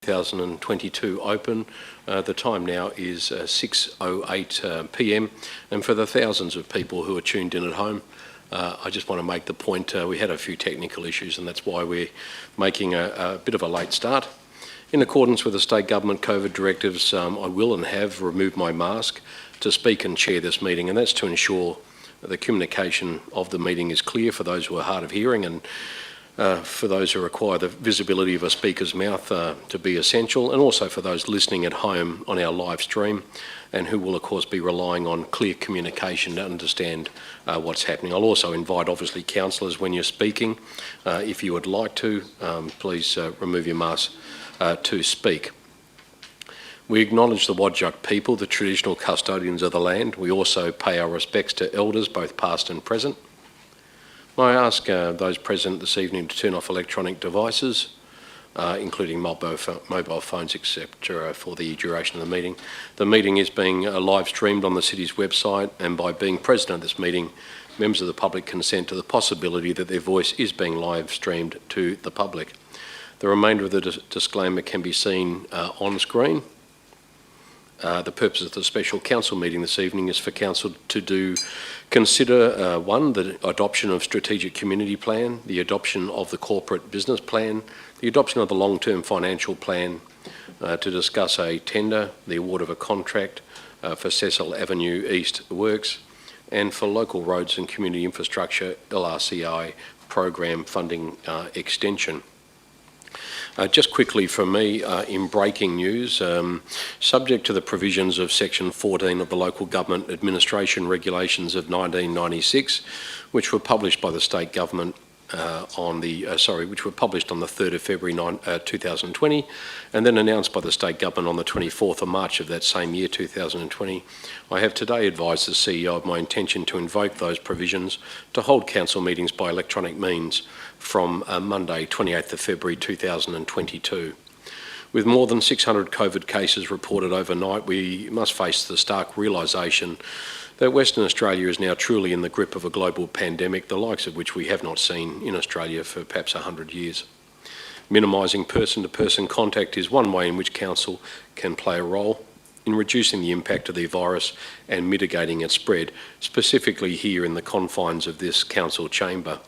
2022 open. The time now is 6:08 p.m. and for the thousands of people who are tuned in at home, I just want to make the point we had a few technical issues and that's why we're making a bit of a late start. In accordance with the state government COVID directives, I will and have removed my mask to speak and chair this meeting, and that's to ensure that the communication of the meeting is clear for those who are hard of hearing and for those who require the visibility of a speaker's mouth to be essential, and also for those listening at home on our live stream and who will of course be relying on clear communication to understand what's happening. I'll also invite obviously councillors when you're speaking, if you would like to, please remove your mask to speak. We acknowledge the Wadjuk people, the traditional custodians of the land. We also pay our respects to elders, both past and present. May I ask those present this evening to turn off electronic devices, including mobile phones, etc., for the duration of the meeting. The meeting is being live streamed on the city's website, and by being present at this meeting, members of the public consent to the possibility that their voice is being live streamed to the public. The remainder of the disclaimer can be seen on screen. The purpose of the special council meeting this evening is for council to consider one, the adoption of strategic community plan, the adoption of the corporate business plan, the adoption of the long-term financial plan, to discuss a tender, the award of a contract for Cecil Avenue East works, and for local roads and community infrastructure LRCI program funding extension. Just quickly from me, in breaking news, subject to the provisions of Section 14 of the Local Government Administration Regulations of 1996, which were published by the state government which were published on the 3rd of February 2020, and then announced by the state government on the 24th of March of that same year, 2020. I have today advised the CEO of my intention to invoke those provisions to hold council meetings by electronic means from Monday, 28th of February 2022. With more than 600 COVID cases reported overnight, we must face the stark realisation that Western Australia is now truly in the grip of a global pandemic, the likes of which we have not seen in Australia for perhaps 100 years. Minimising person-to-person contact is one way in which council can play a role in reducing the impact of the virus and mitigating its spread, specifically here in the confines of this council chamber.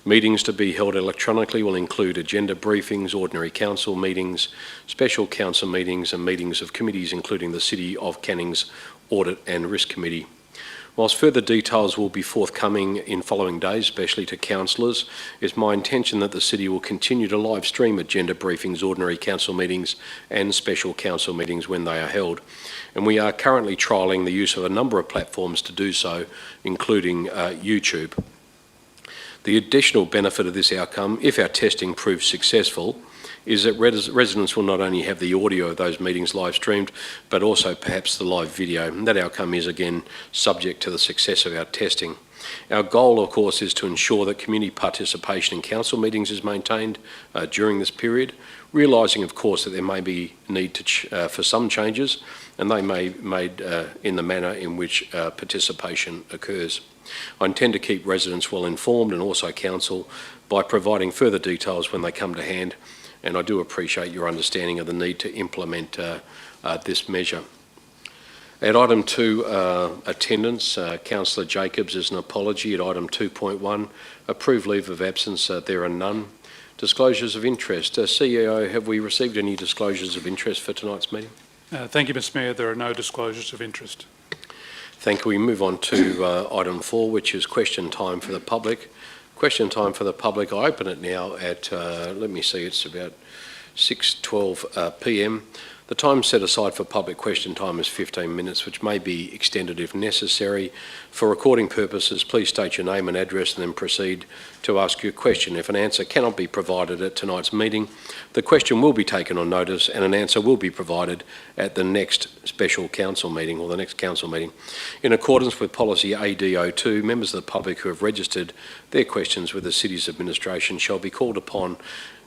Meetings to be held electronically will include agenda briefings, ordinary council meetings, special council meetings and meetings of committees including the City of Canning's Audit and Risk Committee. Whilst further details will be forthcoming in following days, especially to councillors, it's my intention that the City will continue to live stream agenda briefings, ordinary council meetings and special council meetings when they are held. And we are currently trialling the use of a number of platforms to do so, including YouTube. The additional benefit of this outcome, if our testing proves successful, is that residents will not only have the audio of those meetings live streamed, but also perhaps the live video. And that outcome is again subject to the success of our testing. Our goal, of course, is to ensure that community participation in council meetings is maintained during this period, realising, of course, that there may be need for some changes, and they may be made in the manner in which participation occurs. I intend to keep residents well informed and also council by providing further details when they come to hand, and I do appreciate your understanding of the need to implement this measure. At item 2, attendance, Councillor Jacobs is an apology. At item 2.1, approved leave of absence, there are none. Disclosures of interest. CEO, have we received any disclosures of interest for tonight's meeting? Thank you, Mr Mayor. There are no disclosures of interest. Thank you. We move on to item 4, which is question time for the public. Question time for the public. I open it now at, let me see, it's about 6:12 p.m. The time set aside for public question time is 15 minutes, which may be extended if necessary. For recording purposes, please state your name and address and then proceed to ask your question. If an answer cannot be provided at tonight's meeting, the question will be taken on notice and an answer will be provided at the next special council meeting or the next council meeting. In accordance with policy AD02, members of the public who have registered their questions with the City's administration shall be called upon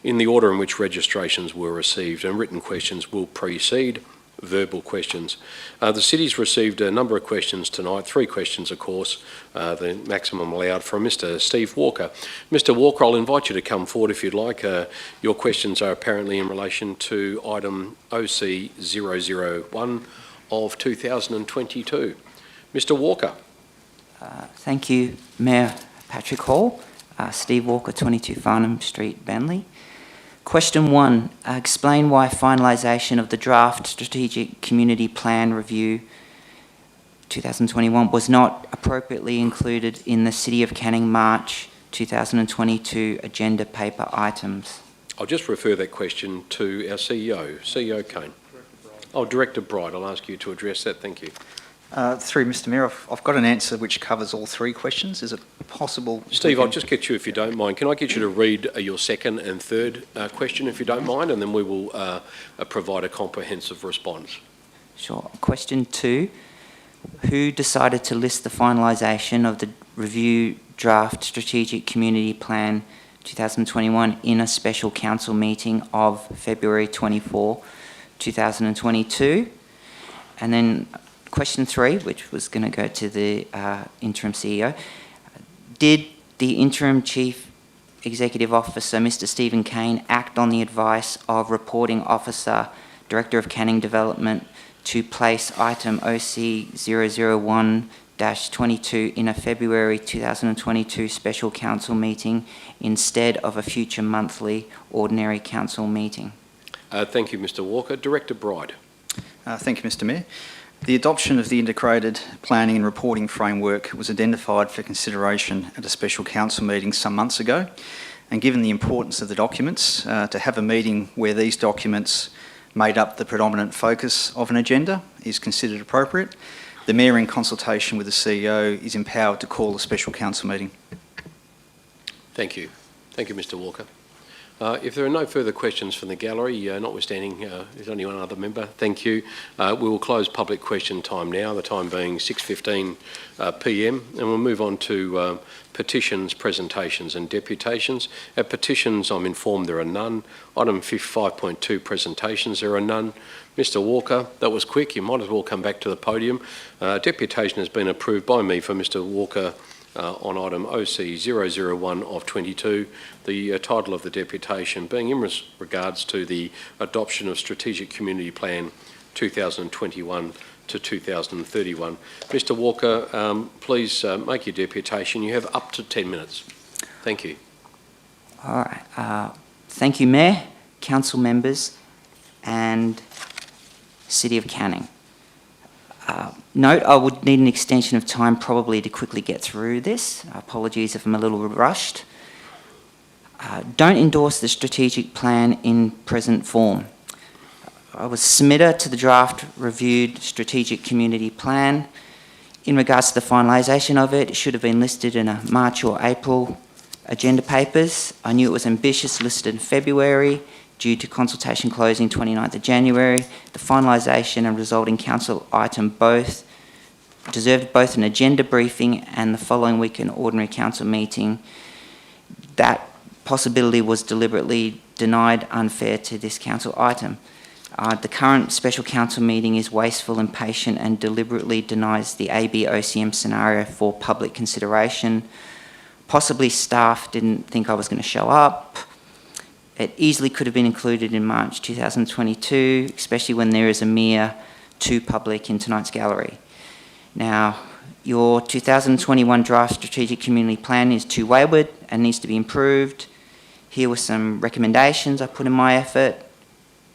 in the order in which registrations were received, and written questions will precede verbal questions. The city's received a number of questions tonight, 3 questions, of course, the maximum allowed, from Mr. Steve Walker. Mr. Walker, I'll invite you to come forward if you'd like. Your questions are apparently in relation to item OC 001 of 2022. Mr. Walker. Thank you, Mayor Patrick Hall. Steve Walker, 22 Farnham Street, Bentley. Question 1, explain why finalisation of the draft Strategic Community Plan Review 2021 was not appropriately included in the City of Canning March 2022 agenda paper items. I'll just refer that question to our CEO, CEO Kane. Director Bright, I'll ask you to address that. Thank you. Through Mr Mayor, I've got an answer which covers all 3 questions. Is it possible... Steve, I'll just get you, if you don't mind, can I get you to read your second and third question, if you don't mind, and then we will provide a comprehensive response. Sure. Question 2, who decided to list the finalisation of the review draft Strategic Community Plan 2021 in a special council meeting of February 24, 2022? And then question 3, which was going to go to the interim CEO. Did the interim chief executive officer, Mr. Stephen Kane, act on the advice of reporting officer, Director of Canning Development, to place item OC 001-22 in a February 2022 special council meeting instead of a future monthly ordinary council meeting? Thank you, Mr. Walker. Director Bright. Thank you, Mr Mayor. The adoption of the Integrated Planning and Reporting Framework was identified for consideration at a special council meeting some months ago, and given the importance of the documents, to have a meeting where these documents made up the predominant focus of an agenda is considered appropriate. The Mayor, in consultation with the CEO, is empowered to call a special council meeting. Thank you. Thank you, Mr. Walker. If there are no further questions from the gallery, notwithstanding there's only one other member, thank you. We will close public question time now, the time being 6:15 p.m, and we'll move on to petitions, presentations and deputations. At petitions, I'm informed there are none. Item 5.2, presentations, there are none. Mr. Walker, that was quick, you might as well come back to the podium. Deputation has been approved by me for Mr. Walker on item OC 001 of 22, the title of the deputation being in regards to the adoption of Strategic Community Plan 2021 to 2031. Mr. Walker, please make your deputation. You have up to 10 minutes. Thank you. All right. Thank you, Mayor, council members and City of Canning. Note, I would need an extension of time probably to quickly get through this. Apologies if I'm a little rushed. Don't endorse the strategic plan in present form. I was submitted to the draft reviewed strategic community plan. In regards to the finalisation of it, it should have been listed in a March or April agenda papers. I knew it was ambitious, listed in February, due to consultation closing 29th of January. The finalisation and resulting council item both deserved both an agenda briefing and the following week an ordinary council meeting. That possibility was deliberately denied, unfair to this council item. The current special council meeting is wasteful, impatient and deliberately denies the AB-OCM scenario for public consideration. Possibly staff didn't think I was going to show up. It easily could have been included in March 2022, especially when there is a mere 2 public in tonight's gallery. Now, your 2021 draft strategic community plan is too wayward and needs to be improved. Here were some recommendations I put in my effort,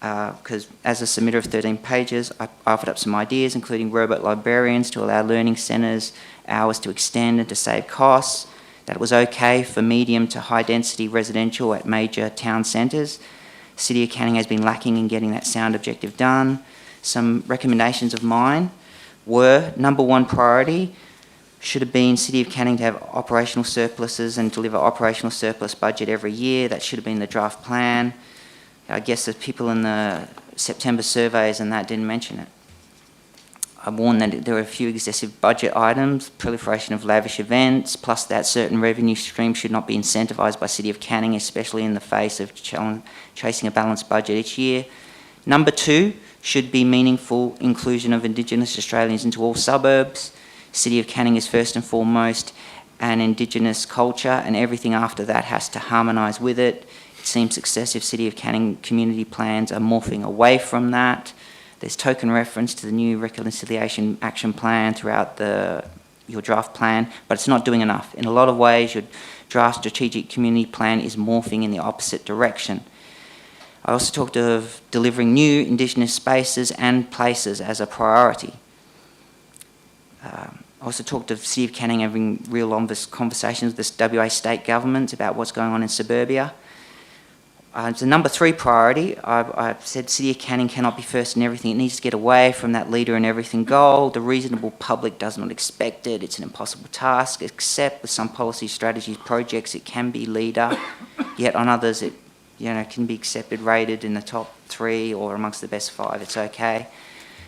because as a submitter of 13 pages, I offered up some ideas, including robot librarians to allow learning centres hours to extend and to save costs. That was okay for medium to high density residential at major town centres. City of Canning has been lacking in getting that sound objective done. Some recommendations of mine were, number 1 priority should have been City of Canning to have operational surpluses and deliver operational surplus budget every year. That should have been the draft plan. I guess the people in the September surveys and that didn't mention it. I warned that there were a few excessive budget items, proliferation of lavish events, plus that certain revenue streams should not be incentivised by City of Canning, especially in the face of chasing a balanced budget each year. Number 2 should be meaningful inclusion of Indigenous Australians into all suburbs. City of Canning is first and foremost an Indigenous culture, and everything after that has to harmonise with it. It seems successive City of Canning community plans are morphing away from that. There's token reference to the new Reconciliation Action Plan throughout your draft plan, but it's not doing enough. In a lot of ways, your draft strategic community plan is morphing in the opposite direction. I also talked of delivering new Indigenous spaces and places as a priority. I also talked of City of Canning having real honest conversations with the WA state government about what's going on in suburbia. It's a number 3 priority. I've said City of Canning cannot be first in everything. It needs to get away from that leader in everything goal. The reasonable public does not expect it. It's an impossible task, except with some policy strategies, projects, it can be leader, yet on others it can be accepted, rated in the top 3 or amongst the best 5. It's okay.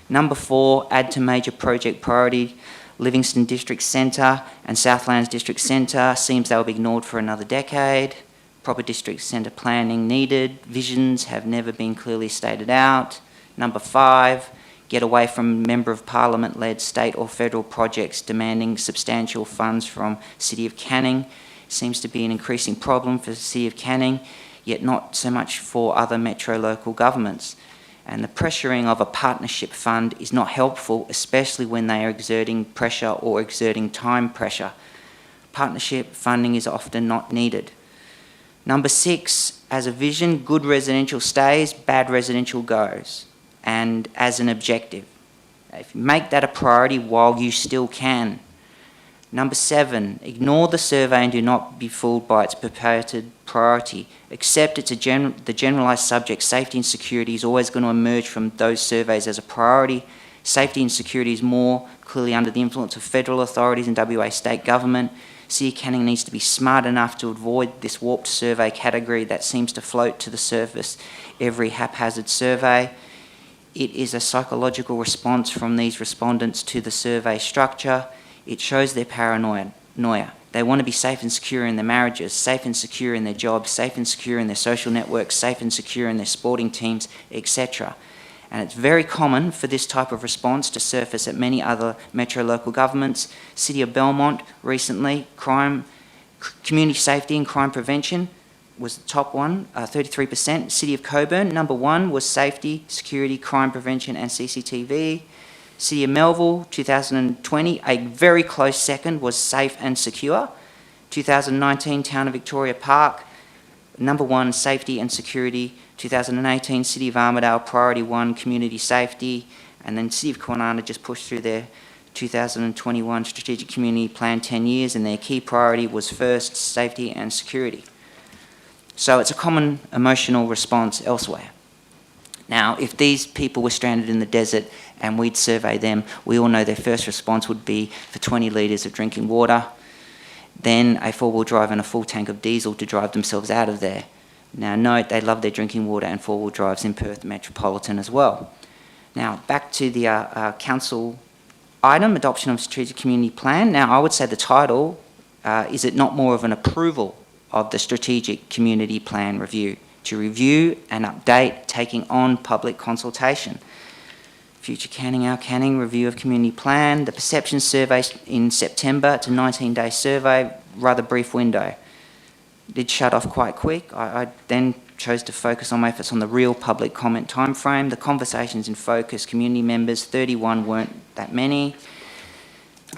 Number 4, add to major project priority. Livingston District Centre and Southlands District Centre seems they will be ignored for another decade. Proper district centre planning needed. Visions have never been clearly stated out. Number 5, get away from Member of Parliament-led state or federal projects demanding substantial funds from City of Canning. Seems to be an increasing problem for the City of Canning, yet not so much for other metro local governments. And the pressuring of a partnership fund is not helpful, especially when they are exerting pressure or exerting time pressure. Partnership funding is often not needed. Number 6, as a vision, good residential stays, bad residential goes, and as an objective. If you make that a priority while you still can. Number 7, ignore the survey and do not be fooled by its purported priority. Accept it's the generalised subject, safety and security, is always going to emerge from those surveys as a priority. Safety and security is more clearly under the influence of federal authorities and WA state government. City of Canning needs to be smart enough to avoid this warped survey category that seems to float to the surface every haphazard survey. It is a psychological response from these respondents to the survey structure. It shows their paranoia. They want to be safe and secure in their marriages, safe and secure in their jobs, safe and secure in their social networks, safe and secure in their sporting teams, etc. And it's very common for this type of response to surface at many other metro local governments. City of Belmont recently, community safety and crime prevention was the top one, 33%. City of Coburn, number 1 was safety, security, crime prevention and CCTV. City of Melville, 2020, a very close second was safe and secure. 2019, Town of Victoria Park, number 1, safety and security. 2018, City of Armidale, priority 1, community safety. And then City of Kwinana just pushed through their 2021 strategic community plan 10 years, and their key priority was first, safety and security. So it's a common emotional response elsewhere. Now, if these people were stranded in the desert and we'd survey them, we all know their first response would be for 20 litres of drinking water, then a four-wheel drive and a full tank of diesel to drive themselves out of there. Now note, they love their drinking water and four-wheel drives in Perth Metropolitan as well. Now, back to the council item, adoption of strategic community plan. Now, I would say the title, is it not more of an approval of the strategic community plan review? To review and update, taking on public consultation. Future Canning, our Canning, review of community plan. The perception survey in September, it's a 19-day survey, rather brief window. Did shut off quite quick. I then chose to focus on my efforts on the real public comment timeframe. The conversations in focus, community members, 31 weren't that many.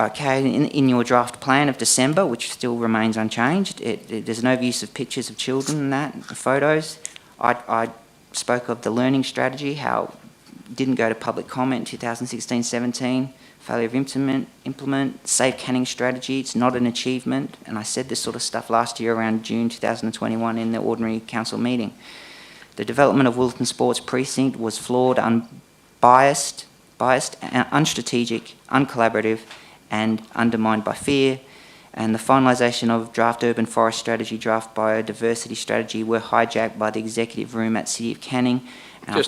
Okay, in your draft plan of December, which still remains unchanged, there's no use of pictures of children and that, photos. I spoke of the learning strategy, how it didn't go to public comment 2016-17, failure of implement, safe canning strategy, it's not an achievement, and I said this sort of stuff last year around June 2021 in the ordinary council meeting. The development of Wilton Sports Precinct was flawed, unbiased, unstrategic, uncollaborative, and undermined by fear, and the finalisation of draft urban forest strategy, draft biodiversity strategy were hijacked by the executive room at City of Canning. I'll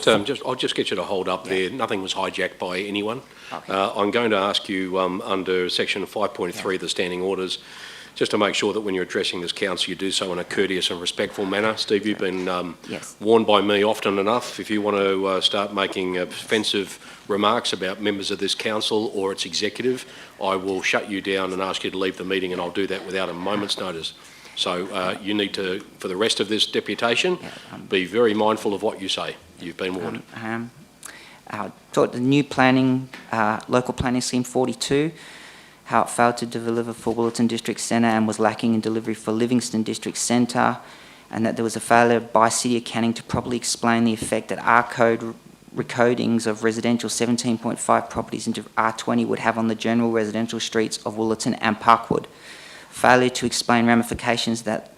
just get you to hold up there. Nothing was hijacked by anyone. Okay. I'm going to ask you under section 5.3 of the standing orders, just to make sure that when you're addressing this council, you do so in a courteous and respectful manner. Steve, you've been Yes. warned by me often enough. If you want to start making offensive remarks about members of this council or its executive, I will shut you down and ask you to leave the meeting, and I'll do that without a moment's notice. So you need to, for the rest of this deputation, be very mindful of what you say. You've been warned. I thought the new planning, local planning scheme 42, how it failed to deliver for Willetton District Centre and was lacking in delivery for Livingston District Centre, and that there was a failure by City of Canning to properly explain the effect that R-code recodings of residential 17.5 properties into R20 would have on the general residential streets of Willetton and Parkwood. Failure to explain ramifications that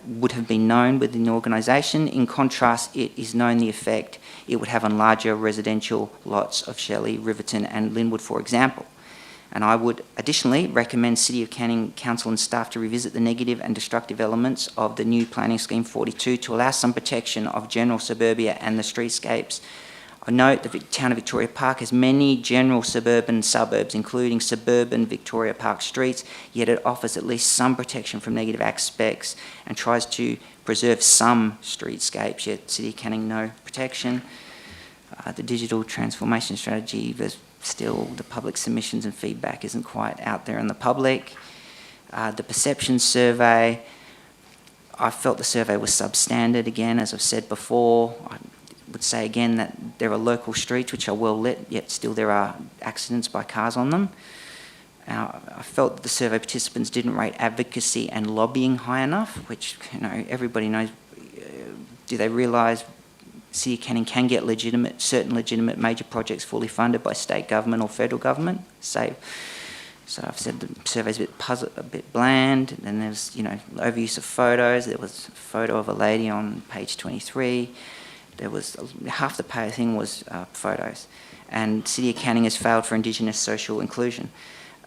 would have been known within the organisation. In contrast, it is known the effect it would have on larger residential lots of Shelley, Riverton and Linwood, for example. And I would additionally recommend City of Canning Council and staff to revisit the negative and destructive elements of the new planning scheme 42 to allow some protection of general suburbia and the streetscapes. I note the town of Victoria Park has many general suburban suburbs, including suburban Victoria Park streets, yet it offers at least some protection from negative aspects and tries to preserve some streetscapes, yet City of Canning no protection. The digital transformation strategy, there's still the public submissions and feedback isn't quite out there in the public. The perception survey, I felt the survey was substandard again, as I've said before. I would say again that there are local streets which are well lit, yet still there are accidents by cars on them. I felt that the survey participants didn't rate advocacy and lobbying high enough, which, you know, everybody knows. Do they realise City of Canning can get certain legitimate major projects fully funded by state government or federal government? So I've said the survey's a bit bland. And there's, you know, overuse of photos. There was a photo of a lady on page 23. There was half the thing was photos. And City of Canning has failed for Indigenous social inclusion.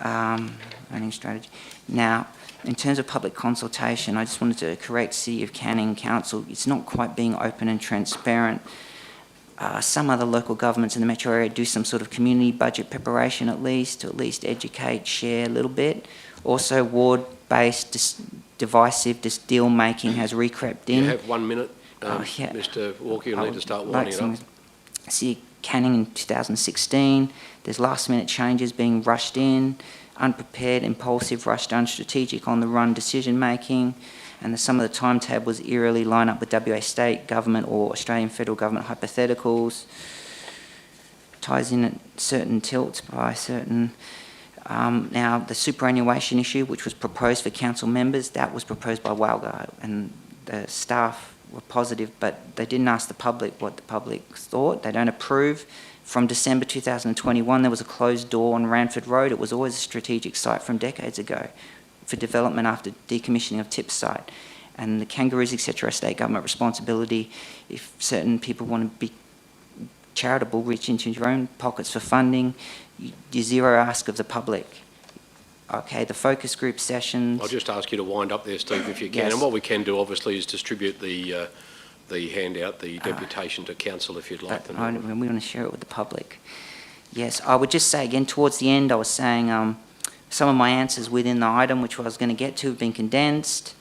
Owning strategy. Now, in terms of public consultation, I just wanted to correct City of Canning Council. It's not quite being open and transparent. Some other local governments in the metro area do some sort of community budget preparation to at least educate, share a little bit. Also, ward-based divisive deal making has recrept in. You have 1 minute, Yeah. Mr. Walker. You'll need to start winding it up. City of Canning in 2016. There's last-minute changes being rushed in, unprepared, impulsive, rushed, unstrategic, on-the-run decision-making, and some of the timetables eerily line up with WA state government or Australian federal government hypotheticals. Ties in at certain tilts by certain... now, the superannuation issue, which was proposed for council members, that was proposed by Walgar, and the staff were positive, but they didn't ask the public what the public thought. They don't approve. From December 2021, there was a closed door on Ranford Road. It was always a strategic site from decades ago for development after decommissioning of Tips site. And the kangaroos, etc., are state government responsibility. If certain people want to be charitable, reach into your own pockets for funding, you zero ask of the public. Okay, the focus group sessions... I'll just ask you to wind up there, Steve, if you can. Yes. And what we can do, obviously, is distribute the handout, the deputation to council if you'd like them. We want to share it with the public. Yes, I would just say again, towards the end, I was saying some of my answers within the item, which I was going to get to, have been condensed.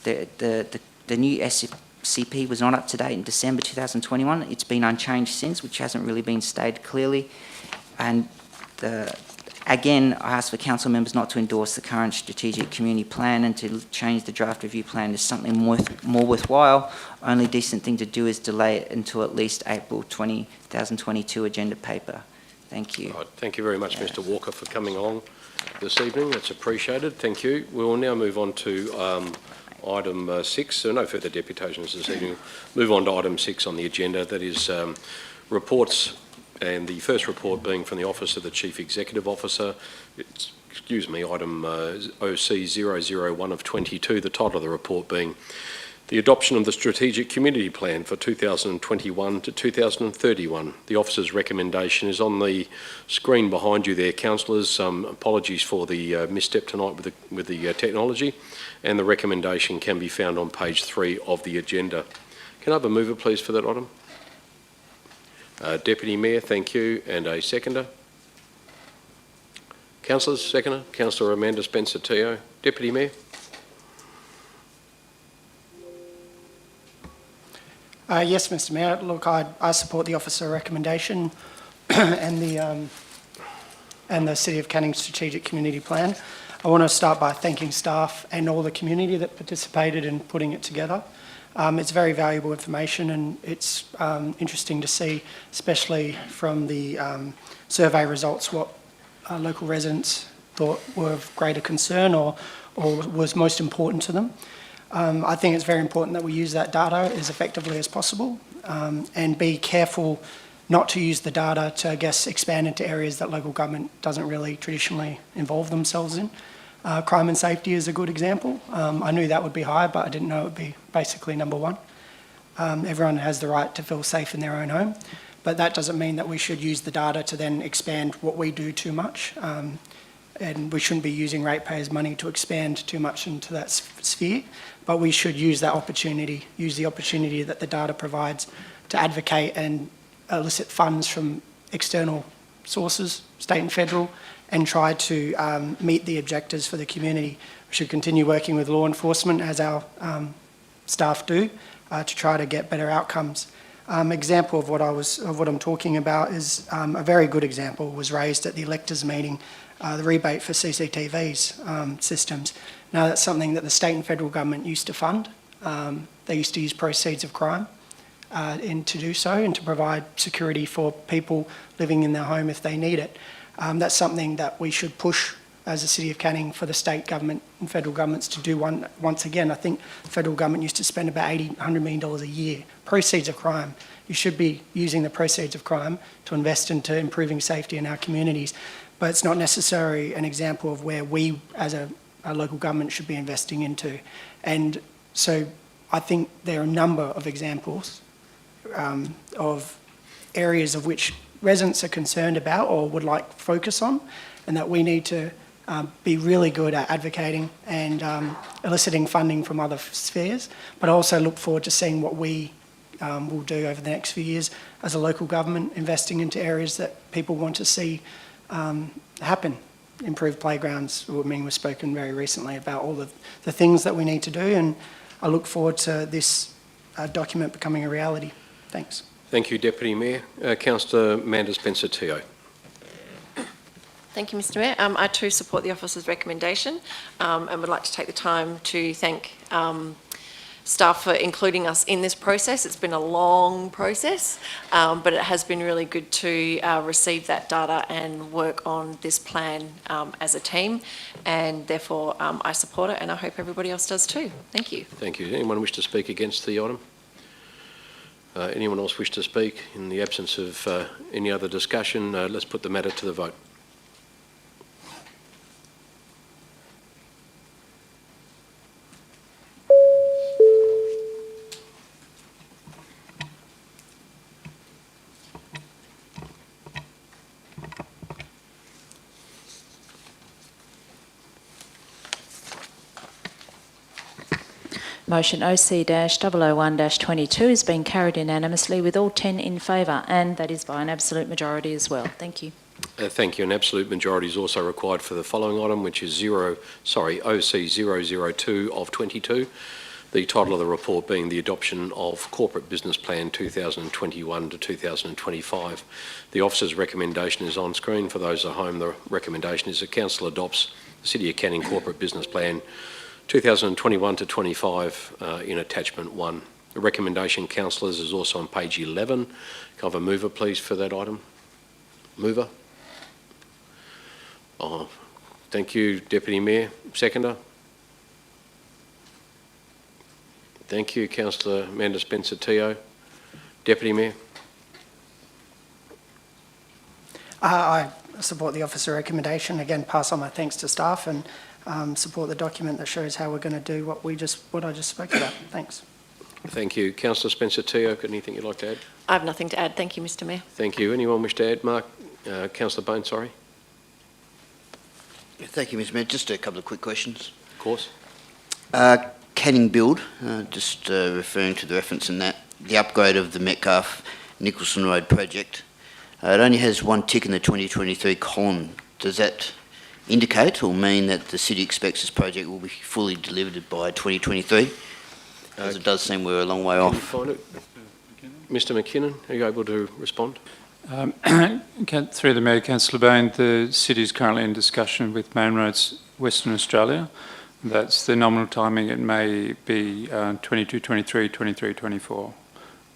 The new SCP was not up to date in December 2021. It's been unchanged since, which hasn't really been stated clearly. And again, I asked for council members not to endorse the current strategic community plan and to change the draft review plan to something more worthwhile. Only decent thing to do is delay it until at least April 2022 agenda paper. Thank you. Right, thank you very much, Mr. Walker, for coming along this evening. That's appreciated. Thank you. We will now move on to item 6. So no further deputations this evening. Move on to item 6 on the agenda. That is reports. And the first report being from the Office of the Chief Executive Officer. It's, item OC 001 of 22, the title of the report being the adoption of the Strategic Community Plan for 2021 to 2031. The Officer's recommendation is on the screen behind you there, councillors. Apologies for the misstep tonight with the technology, and the recommendation can be found on page 3 of the agenda. Can I have a mover, please, for that item? Deputy Mayor, thank you. And a seconder? Councillors, seconder. Councillor Amanda Spencer-Teo. Deputy Mayor. Yes, Mr Mayor. Look, I support the officer recommendation and the City of Canning Strategic Community Plan. I want to start by thanking staff and all the community that participated in putting it together. It's very valuable information, and it's interesting to see, especially from the survey results, what local residents thought were of greater concern or was most important to them. I think it's very important that we use that data as effectively as possible and be careful not to use the data to, I guess, expand into areas that local government doesn't really traditionally involve themselves in. Crime and safety is a good example. I knew that would be high, but I didn't know it would be basically number one. Everyone has the right to feel safe in their own home, but that doesn't mean that we should use the data to then expand what we do too much. And we shouldn't be using ratepayers' money to expand too much into that sphere, but we should use that opportunity, use the opportunity that the data provides to advocate and elicit funds from external sources, state and federal, and try to meet the objectives for the community. We should continue working with law enforcement, as our staff do, to try to get better outcomes. Example of what I'm talking about is a very good example was raised at the electors meeting, the rebate for CCTVs systems. Now that's something that the state and federal government used to fund. They used to use proceeds of crime to do so and to provide security for people living in their home if they need it. That's something that we should push as a City of Canning for the state government and federal governments to do once again. I think the federal government used to spend about $100 million a year. Proceeds of crime. You should be using the proceeds of crime to invest into improving safety in our communities. But it's not necessarily an example of where we as a local government should be investing into. And so I think there are a number of examples of areas of which residents are concerned about or would like focus on, and that we need to be really good at advocating and eliciting funding from other spheres, but also look forward to seeing what we will do over the next few years as a local government, investing into areas that people want to see happen. Improved playgrounds. I mean, we've spoken very recently about all the things that we need to do, and I look forward to this document becoming a reality. Thanks. Thank you, Deputy Mayor. Councillor Amanda Spencer-Teo. Thank you, Mr Mayor. I too support the officer's recommendation and would like to take the time to thank staff for including us in this process. It's been a long process, but it has been really good to receive that data and work on this plan as a team, and therefore I support it, and I hope everybody else does too. Thank you. Thank you. Anyone wish to speak against the item? Anyone else wish to speak? In the absence of any other discussion, let's put the matter to the vote. Motion OC-001-22 is being carried unanimously with all 10 in favour, and that is by an absolute majority as well. Thank you. Thank you. An absolute majority is also required for the following item, which is OC002 of 22. The title of the report being the adoption of Corporate Business Plan 2021 to 2025. The officer's recommendation is on screen. For those at home, the recommendation is that Council adopts the City of Canning Corporate Business Plan 2021 to 25 in attachment 1. The recommendation, councillors, is also on page 11. Can I have a mover, please, for that item? Mover? Oh, thank you, Deputy Mayor. Seconder? Thank you, Councillor Amanda Spencer-Teo. Deputy Mayor? I support the officer recommendation. Again, pass on my thanks to staff and support the document that shows how we're going to do what I just spoke about. Thanks. Thank you. Councillor Spencer-Teo, got anything you'd like to add? I have nothing to add. Thank you, Mr Mayor. Thank you. Anyone wish to add? Mark? Councillor Bone, sorry. Thank you, Mr Mayor. Just a couple of quick questions. Of course. Canning Build, just referring to the reference in that, the upgrade of the Metcalfe Nicholson Road project. It only has one tick in the 2023 column. Does that indicate or mean that the city expects this project will be fully delivered by 2023? As it does seem we're a long way Can you off. find it? Mr McKinnon, are you able to respond? Through the Mayor, Councillor Bain, the city is currently in discussion with Main Roads Western Australia. That's the nominal timing. It may be 22, 23, 23, 24.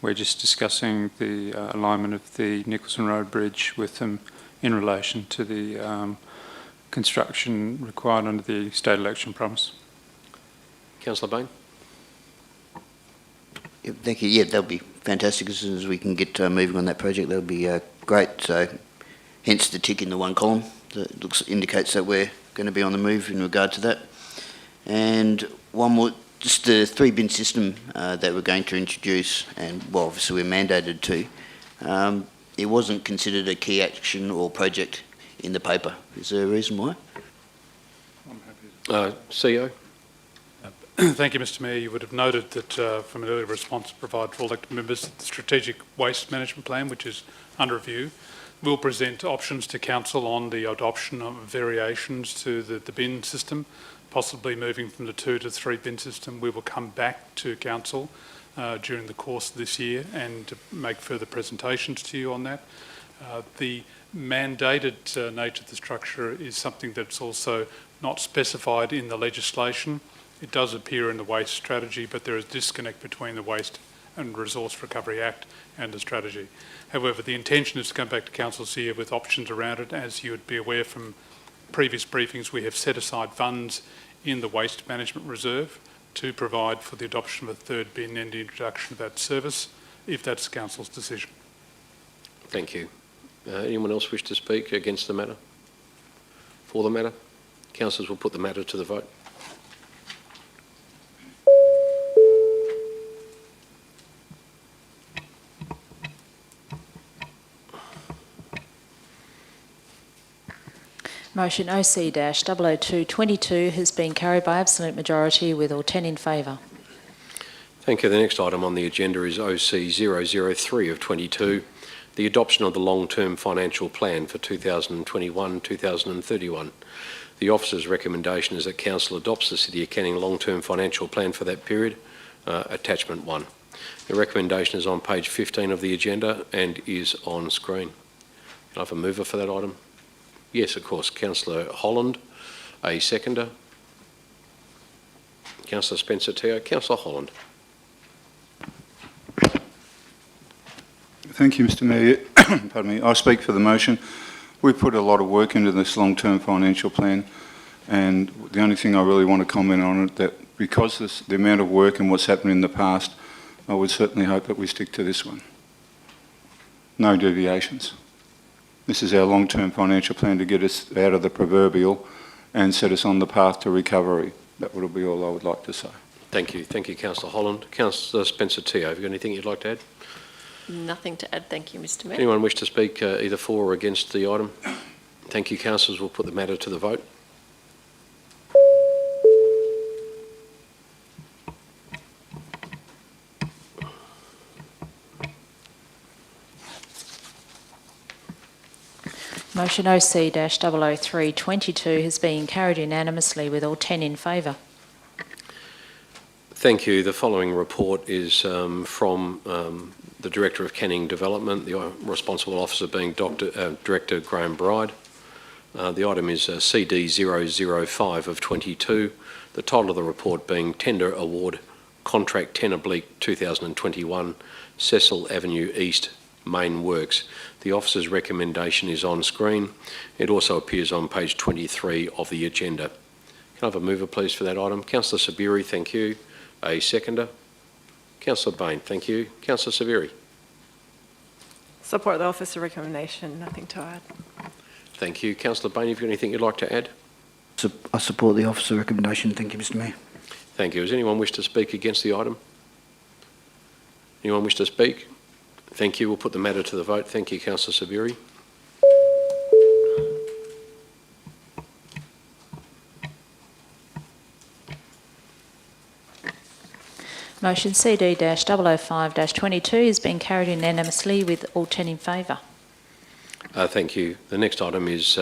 We're just discussing the alignment of the Nicholson Road Bridge with them in relation to the construction required under the state election promise. Councillor Bain? Yeah, thank you. Yeah, that'll be fantastic. As soon as we can get moving on that project, that'll be great. So, hence the tick in the one column that indicates that we're going to be on the move in regard to that. And one more, just the 3-bin system that we're going to introduce, and well, obviously we're mandated to. It wasn't considered a key action or project in the paper. Is there a reason why? CEO? Thank you, Mr Mayor. You would have noted that from an earlier response provided for elected members, that the Strategic Waste Management Plan, which is under review, will present options to Council on the adoption of variations to the bin system, possibly moving from the 2 to 3 bin system. We will come back to Council during the course of this year and make further presentations to you on that. The mandated nature of the structure is something that's also not specified in the legislation. It does appear in the waste strategy, but there is a disconnect between the Waste and Resource Recovery Act and the strategy. However, the intention is to come back to Council this year with options around it. As you would be aware from previous briefings, we have set aside funds in the Waste Management Reserve to provide for the adoption of a 3rd bin and the introduction of that service, if that's Council's decision. Thank you. Anyone else wish to speak against the matter? For the matter? Councillors will put the matter to the vote. Motion OC-00222 has been carried by absolute majority with all 10 in favour. Thank you. The next item on the agenda is OC003 of 22, the adoption of the long-term financial plan for 2021-2031. The officer's recommendation is that Council adopts the City of Canning long-term financial plan for that period, attachment 1. The recommendation is on page 15 of the agenda and is on screen. Can I have a mover for that item? Yes, of course. Councillor Holland, a seconder. Councillor Spencer Teo. Councillor Holland. Thank you, Mr Mayor. Pardon me. I speak for the motion. We put a lot of work into this long-term financial plan, and the only thing I really want to comment on it, that because the amount of work and what's happened in the past, I would certainly hope that we stick to this one. No deviations. This is our long-term financial plan to get us out of the proverbial and set us on the path to recovery. That would be all I would like to say. Thank you. Thank you, Councillor Holland. Councillor Spencer Teo, have you got anything you'd like to add? Nothing to add. Thank you, Mr Mayor. Anyone wish to speak either for or against the item? Thank you, councillors. We'll put the matter to the vote. Motion OC-00322 has been carried unanimously with all 10 in favour. Thank you. The following report is from the Director of Canning Development, the responsible officer being Director Graham Bride. The item is CD005 of 22. The title of the report being Tender Award Contract 10/2021 Cecil Avenue East Main Works. The officer's recommendation is on screen. It also appears on page 23 of the agenda. Can I have a mover, please, for that item? Councillor Sabiri, thank you. A seconder? Councillor Bain, thank you. Councillor Sabiri. Support the officer recommendation, nothing to add. Thank you. Councillor Bain, have you got anything you'd like to add? I support the officer recommendation. Thank you, Mr Mayor. Thank you. Does anyone wish to speak against the item? Anyone wish to speak? Thank you. We'll put the matter to the vote. Thank you, Councillor Sabiri. Motion CD-005-22 has been carried unanimously with all 10 in favour. Thank you. The next item is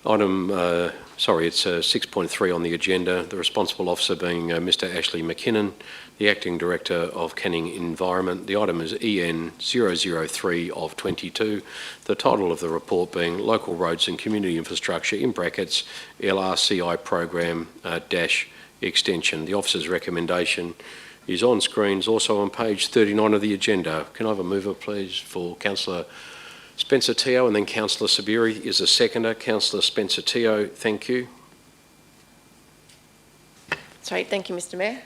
It's 6.3 on the agenda, the responsible officer being Mr Ashley McKinnon, the Acting Director of Canning Environment. The item is EN 003 of 22. The title of the report being Local Roads and Community Infrastructure, in brackets, LRCI Program dash Extension. The officer's recommendation is on screens, also on page 39 of the agenda. Can I have a mover, please, for Councillor Spencer Teo, and then Councillor Sabiri is a seconder. Councillor Spencer Teo, thank you. That's right, thank you, Mr Mayor.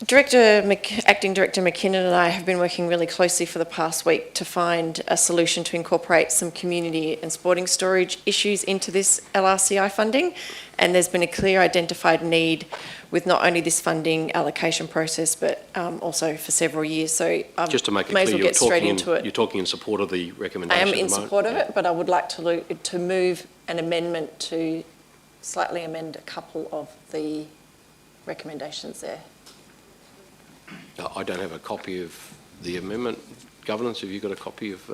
Acting Director McKinnon and I have been working really closely for the past week to find a solution to incorporate some community and sporting storage issues into this LRCI funding, and there's been a clear identified need with not only this funding allocation process but also for several years. So Just to make it may as clear, well get straight into it. you're talking in support of the I recommendation am at the in moment? support of it, but I would like to move an amendment to slightly amend a couple of the recommendations there. I don't have a copy of the amendment. Governance, have you got a copy of...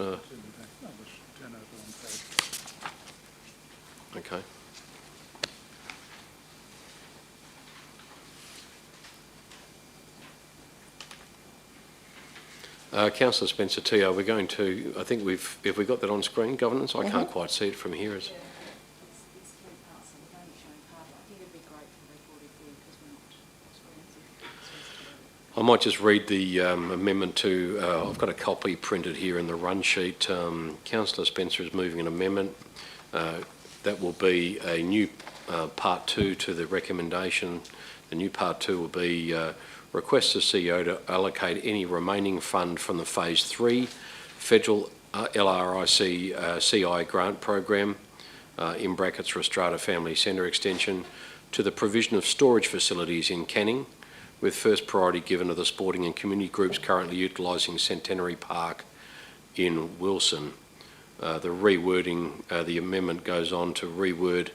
Okay. Councillor Spencer Teo, we're going to, I think have we got that on screen, Governance? I can't quite see it from here. I might just read the amendment to, I've got a copy printed here in the run sheet. Councillor Spencer is moving an amendment. That will be a new part 2 to the recommendation. The new part 2 will be request the CEO to allocate any remaining fund from the Phase 3 Federal LRIC CI grant program, in brackets Restrata Family Centre Extension, to the provision of storage facilities in Canning, with first priority given to the sporting and community groups currently utilising Centenary Park in Wilson. The rewording, the amendment goes on to reword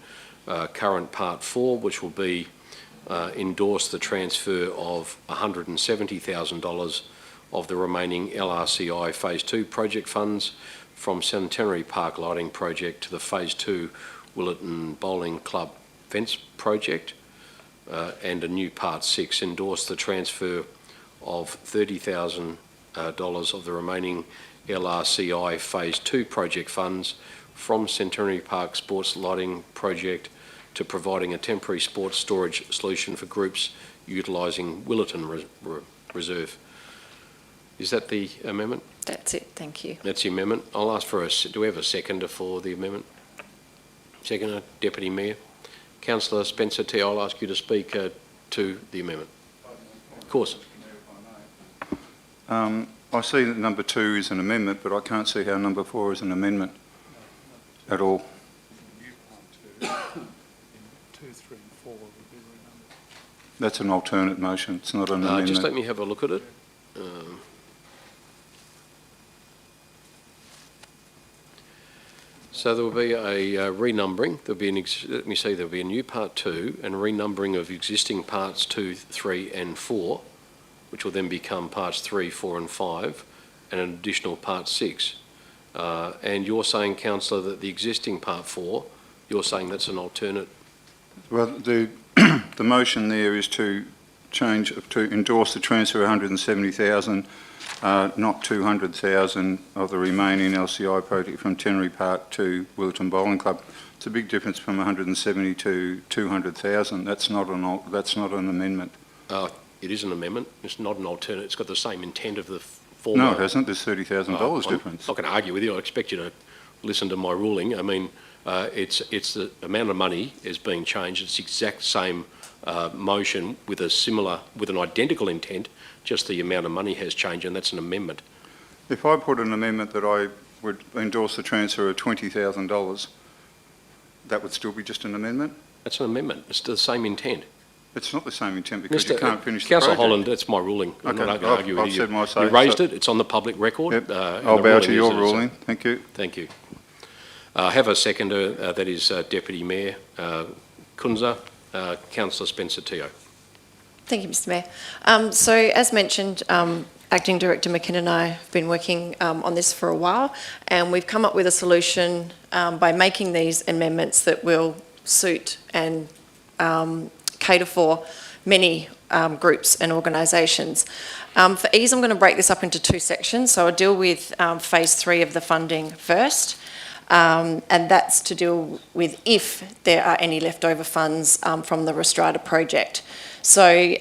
current Part 4, which will be endorse the transfer of $170,000 of the remaining LRCI Phase 2 project funds from Centenary Park Lighting Project to the Phase 2 Willetton Bowling Club Fence Project. And a new Part 6, endorse the transfer of $30,000 of the remaining LRCI Phase 2 project funds from Centenary Park Sports Lighting Project to providing a temporary sports storage solution for groups utilising Willetton Reserve. Is that the amendment? That's it, thank you. That's the amendment. I'll ask for do we have a seconder for the amendment? Seconder, Deputy Mayor. Councillor Spencer T, I'll ask you to speak to the amendment. Of course. I see that number 2 is an amendment, but I can't see how number 4 is an amendment at all. 2, 3 and 4 would be renumbered. That's an alternate motion. It's not an amendment. Just let me have a look at it. So there will be a renumbering. There'll be let me see. There'll be a new Part 2 and renumbering of existing Parts 2, 3, and 4, which will then become Parts 3, 4, and 5, and an additional Part 6. And you're saying, Councillor, that the existing Part 4, you're saying that's an alternate. Well, the motion there is to endorse the transfer of 170,000. Not 200,000 of the remaining LCI project from Tennery Park to Willetton Bowling Club. It's a big difference from 170 to 200,000. That's not an amendment. It is an amendment. It's not an alternate. It's got the same intent of the former. No, it hasn't. There's $30,000 difference. I'm not going to argue with you. I expect you to listen to my ruling. I mean, it's the amount of money is being changed. It's the exact same motion with an identical intent. Just the amount of money has changed, and that's an amendment. If I put an amendment that I would endorse the transfer of $20,000, that would still be just an amendment? That's an amendment. It's the same intent. It's not the same intent because you can't finish the Councillor project. Holland, that's my ruling. I'm not going to argue with I've you. said my say. You raised it. It's on the public record. Yep. I'll bow to your ruling. Thank you. Thank you. I have a seconder. That is Deputy Mayor Kunza. Councillor Spencer Teo. Thank you, Mr Mayor. So as mentioned, Acting Director McKinnon and I have been working on this for a while, and we've come up with a solution by making these amendments that will suit and cater for many groups and organisations. For ease, I'm going to break this up into two sections. So I'll deal with phase 3 of the funding first, and that's to deal with if there are any leftover funds from the Restrata project. So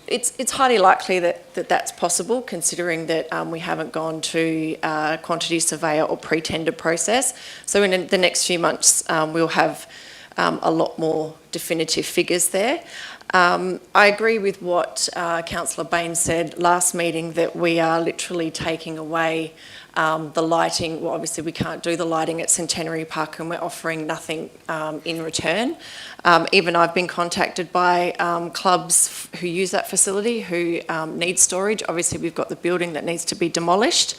it's highly likely that that's possible, considering that we haven't gone to quantity surveyor or pre-tender process. So in the next few months, we'll have a lot more definitive figures there. I agree with what Councillor Bain said last meeting, that we are literally taking away the lighting. Well, obviously we can't do the lighting at Centenary Park, and we're offering nothing in return. Even I've been contacted by clubs who use that facility who need storage. Obviously we've got the building that needs to be demolished,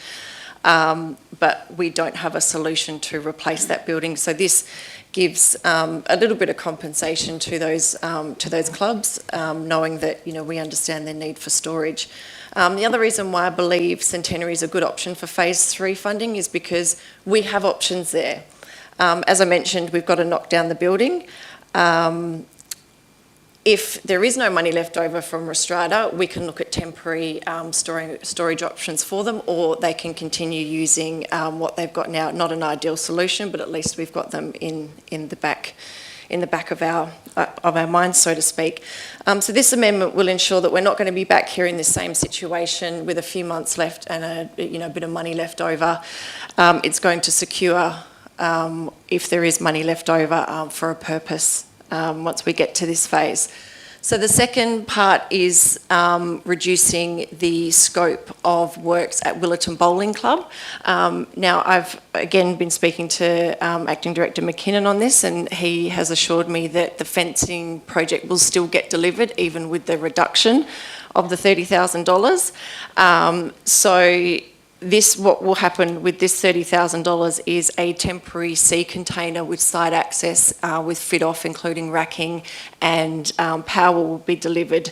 but we don't have a solution to replace that building. So this gives a little bit of compensation to those clubs, knowing that we understand their need for storage. The other reason why I believe Centenary is a good option for phase 3 funding is because we have options there. As I mentioned, we've got to knock down the building. If there is no money left over from Restrata, we can look at temporary storage options for them, or they can continue using what they've got now. Not an ideal solution, but at least we've got them in the back of our minds, so to speak. So this amendment will ensure that we're not going to be back here in the same situation with a few months left and a bit of money left over. It's going to secure if there is money left over for a purpose once we get to this phase. So the second part is reducing the scope of works at Willetton Bowling Club. Now, I've again been speaking to Acting Director McKinnon on this, and he has assured me that the fencing project will still get delivered even with the reduction of the $30,000. So what will happen with this $30,000 is a temporary sea container with side access with fit-off, including racking, and power will be delivered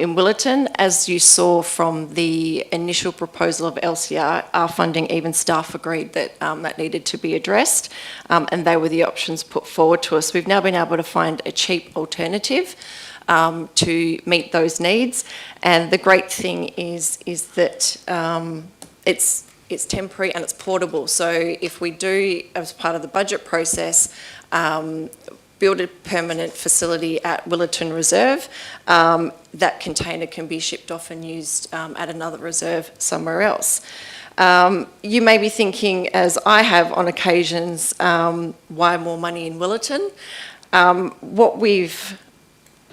in Willetton. As you saw from the initial proposal of LCR funding, even staff agreed that that needed to be addressed, and they were the options put forward to us. We've now been able to find a cheap alternative to meet those needs, and the great thing is that it's temporary and it's portable. So if we do, as part of the budget process, build a permanent facility at Willetton Reserve, that container can be shipped off and used at another reserve somewhere else. You may be thinking, as I have on occasions, why more money in Willetton? What we've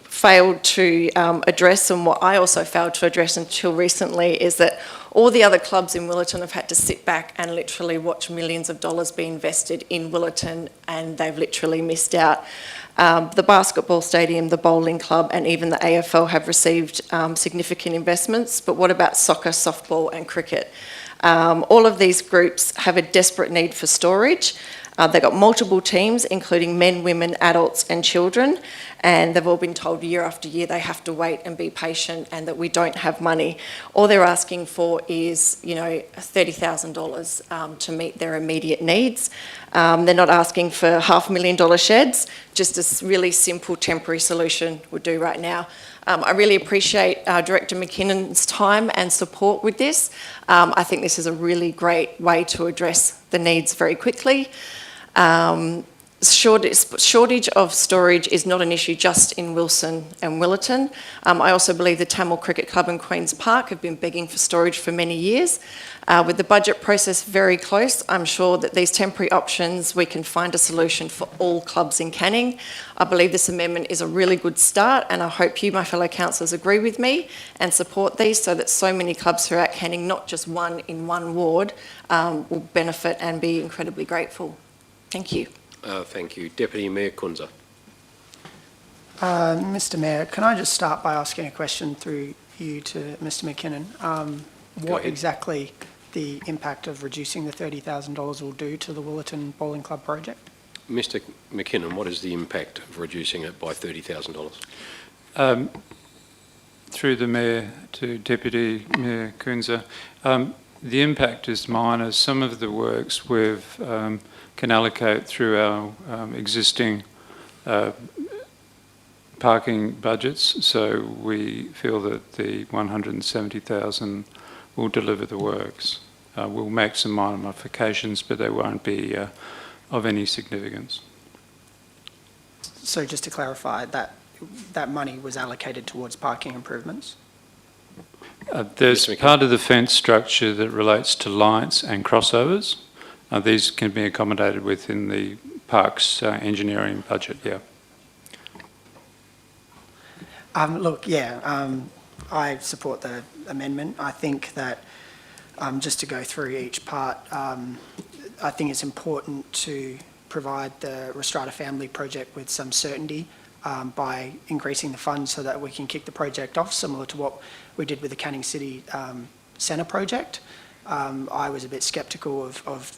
failed to address, and what I also failed to address until recently, is that all the other clubs in Willetton have had to sit back and literally watch millions of dollars be invested in Willetton, and they've literally missed out. The basketball stadium, the bowling club, and even the AFL have received significant investments, but what about soccer, softball and cricket? All of these groups have a desperate need for storage. They've got multiple teams, including men, women, adults and children, and they've all been told year after year they have to wait and be patient and that we don't have money. All they're asking for is, $30,000 to meet their immediate needs. They're not asking for $500,000 sheds, just a really simple temporary solution would do right now. I really appreciate Director McKinnon's time and support with this. I think this is a really great way to address the needs very quickly. Shortage of storage is not an issue just in Wilson and Willetton. I also believe the Tamil Cricket Club in Queen's Park have been begging for storage for many years. With the budget process very close, I'm sure that these temporary options, we can find a solution for all clubs in Canning. I believe this amendment is a really good start, and I hope you, my fellow councillors, agree with me and support these so that so many clubs throughout Canning, not just one in one ward, will benefit and be incredibly grateful. Thank you. Thank you. Deputy Mayor Kunza. Mr Mayor, can I just start by asking a question through you to Mr McKinnon? What exactly the impact of reducing the $30,000 will do to the Willetton Bowling Club project? Mr McKinnon, what is the impact of reducing it by $30,000? Through the Mayor to Deputy Mayor Kunze. The impact is minor. Some of the works can allocate through our existing parking budgets, so we feel that the 170,000 will deliver the works. We'll make some minor modifications, but they won't be of any significance. So just to clarify, that money was allocated towards parking improvements? There's part of the fence structure that relates to lights and crossovers. These can be accommodated within the parks engineering budget, yeah. I support the amendment. I think that, just to go through each part, I think it's important to provide the Restrata family project with some certainty by increasing the funds so that we can kick the project off, similar to what we did with the Canning City Centre project. I was a bit sceptical of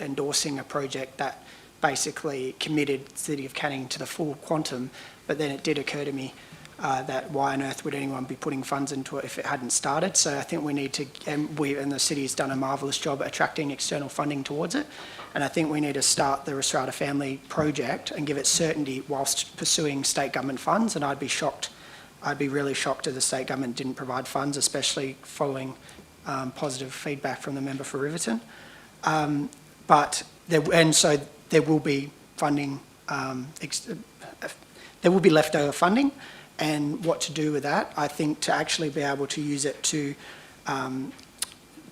endorsing a project that basically committed the City of Canning to the full quantum, but then it did occur to me that why on earth would anyone be putting funds into it if it hadn't started? So I think we need to, and the city has done a marvellous job attracting external funding towards it, and I think we need to start the Restrata family project and give it certainty whilst pursuing state government funds, and I'd be really shocked if the state government didn't provide funds, especially following positive feedback from the member for Riverton. So there will be funding, there will be leftover funding, and what to do with that, I think to actually be able to use it to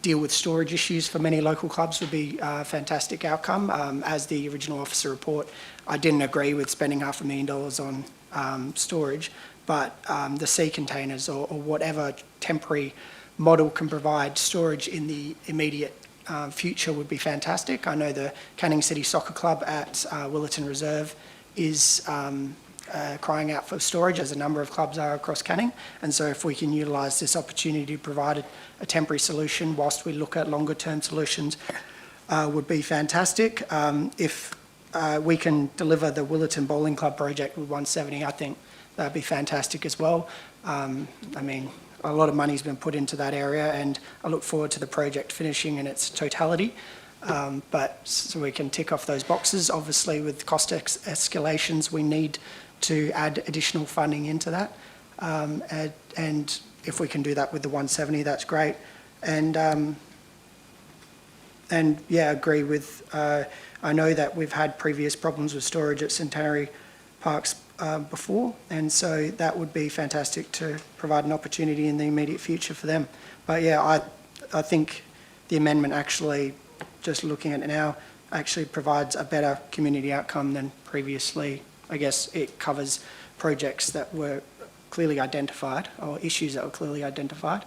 deal with storage issues for many local clubs would be a fantastic outcome. As the original officer report, I didn't agree with spending $500,000 on storage, but the sea containers or whatever temporary model can provide storage in the immediate future would be fantastic. I know the Canning City Soccer Club at Willetton Reserve is crying out for storage, as a number of clubs are across Canning, and so if we can utilise this opportunity to provide a temporary solution whilst we look at longer term solutions would be fantastic. If we can deliver the Willetton Bowling Club project with 170, I think that'd be fantastic as well. I mean, a lot of money's been put into that area, and I look forward to the project finishing in its totality. But so we can tick off those boxes. Obviously, with cost escalations, we need to add additional funding into that. And if we can do that with the 170, that's great. And yeah, I agree with, I know that we've had previous problems with storage at Centenary Parks before, and so that would be fantastic to provide an opportunity in the immediate future for them. But yeah, I think the amendment actually, just looking at it now, actually provides a better community outcome than previously. I guess it covers projects that were clearly identified, or issues that were clearly identified,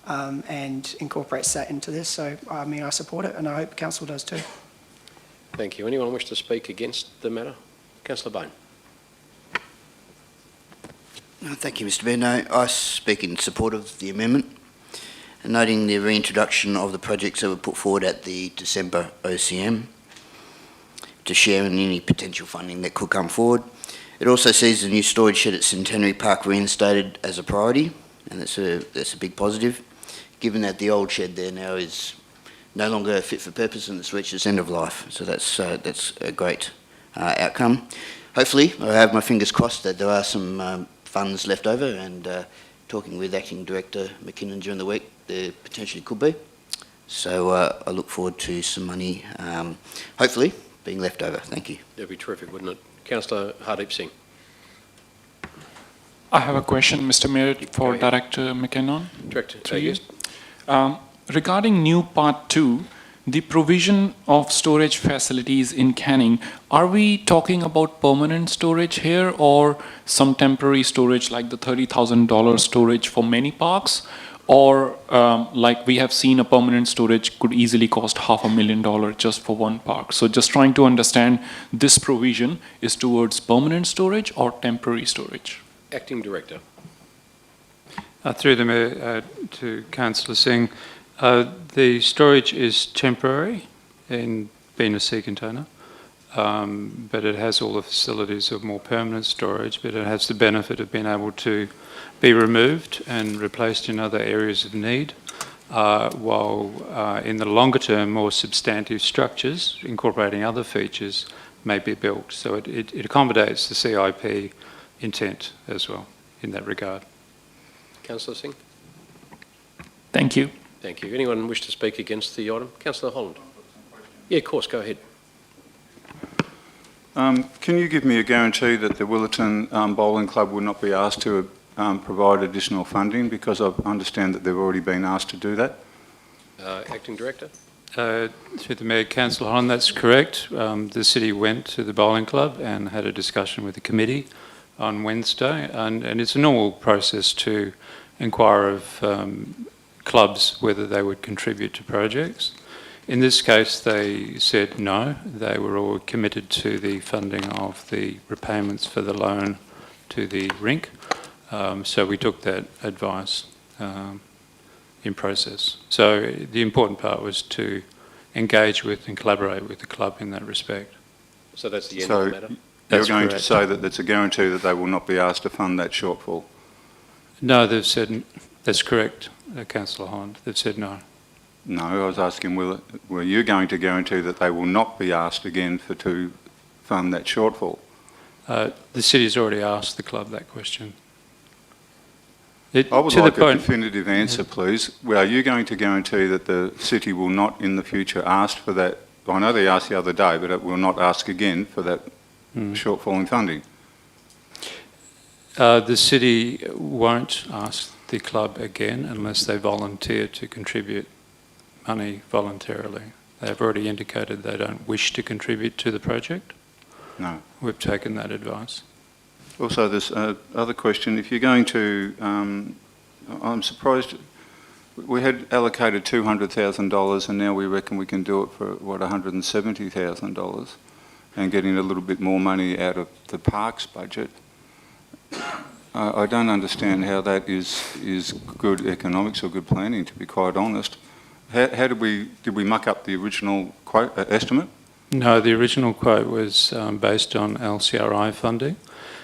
and incorporates that into this. So, I mean, I support it, and I hope Council does too. Thank you. Anyone wish to speak against the matter? Councillor Bone. Thank you, Mr Mayor. No, I speak in support of the amendment, and noting the reintroduction of the projects that were put forward at the December OCM to share in any potential funding that could come forward. It also sees the new storage shed at Centenary Park reinstated as a priority, and that's a big positive, given that the old shed there now is no longer fit for purpose and it's reached its end of life. So that's a great outcome. Hopefully, I have my fingers crossed that there are some funds left over, and talking with Acting Director McKinnon during the week, there potentially could be. So I look forward to some money, hopefully, being left over. Thank you. That'd be terrific, wouldn't it? Councillor Hardeep Singh. I have a question, Mr. Mayor, for Director McKinnon. Director, to you. yes. Regarding new Part 2, the provision of storage facilities in Canning, are we talking about permanent storage here or some temporary storage like the $30,000 storage for many parks? Or like we have seen, a permanent storage could easily cost $500,000 just for one park. So just trying to understand, this provision is towards permanent storage or temporary storage? Acting Director. Through the Mayor to Councillor Singh, the storage is temporary in being a sea container. but it has all the facilities of more permanent storage, but it has the benefit of being able to be removed and replaced in other areas of need, while in the longer term, more substantive structures incorporating other features may be built. So it accommodates the CIP intent as well in that regard. Councillor Singh? Thank you. Thank you. Anyone wish to speak against the item? Councillor Holland? Yeah, of course, go ahead. Can you give me a guarantee that the Willerton Bowling Club will not be asked to provide additional funding, because I understand that they've already been asked to do that? Acting Director? Through the Mayor, Councillor Holland, that's correct. The city went to the bowling club and had a discussion with the committee on Wednesday, and it's a normal process to inquire of clubs whether they would contribute to projects. In this case, they said no. They were all committed to the funding of the repayments for the loan to the rink. So we took that advice in process. So the important part was to engage with and collaborate with the club in that respect. So that's the end of the matter? You're going to say that there's a guarantee that they will not be asked to fund that shortfall? No, they've said, that's correct, Councillor Holland. They've said no. No, I was asking, were you going to guarantee that they will not be asked again to fund that shortfall? The city's already asked the club that question. I would like a definitive answer, please. Well, are you going to guarantee that the city will not in the future ask for that? I know they asked the other day, but it will not ask again for that shortfall in funding? The city won't ask the club again unless they volunteer to contribute money voluntarily. They've already indicated they don't wish to contribute to the project. No. We've taken that advice. Also, this other question, if you're going to, I'm surprised, we had allocated $200,000 and now we reckon we can do it for, what, $170,000 and getting a little bit more money out of the parks budget. I don't understand how that is good economics or good planning, to be quite honest. How did we muck up the original quote, estimate? No, the original quote was based on LCRI funding.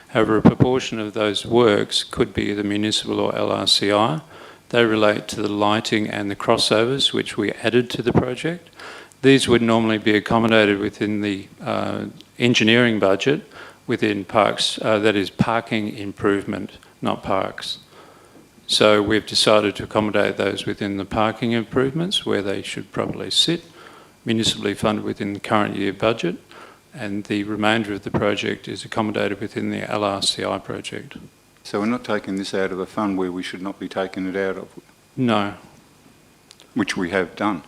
However, a proportion of those works could be either municipal or LRCI. They relate to the lighting and the crossovers, which we added to the project. These would normally be accommodated within the engineering budget within parks, that is parking improvement, not parks. So we've decided to accommodate those within the parking improvements where they should probably sit, municipally funded within the current year budget, and the remainder of the project is accommodated within the LRCI project. So we're not taking this out of a fund where we should not be taking it out of? No. Which we have done.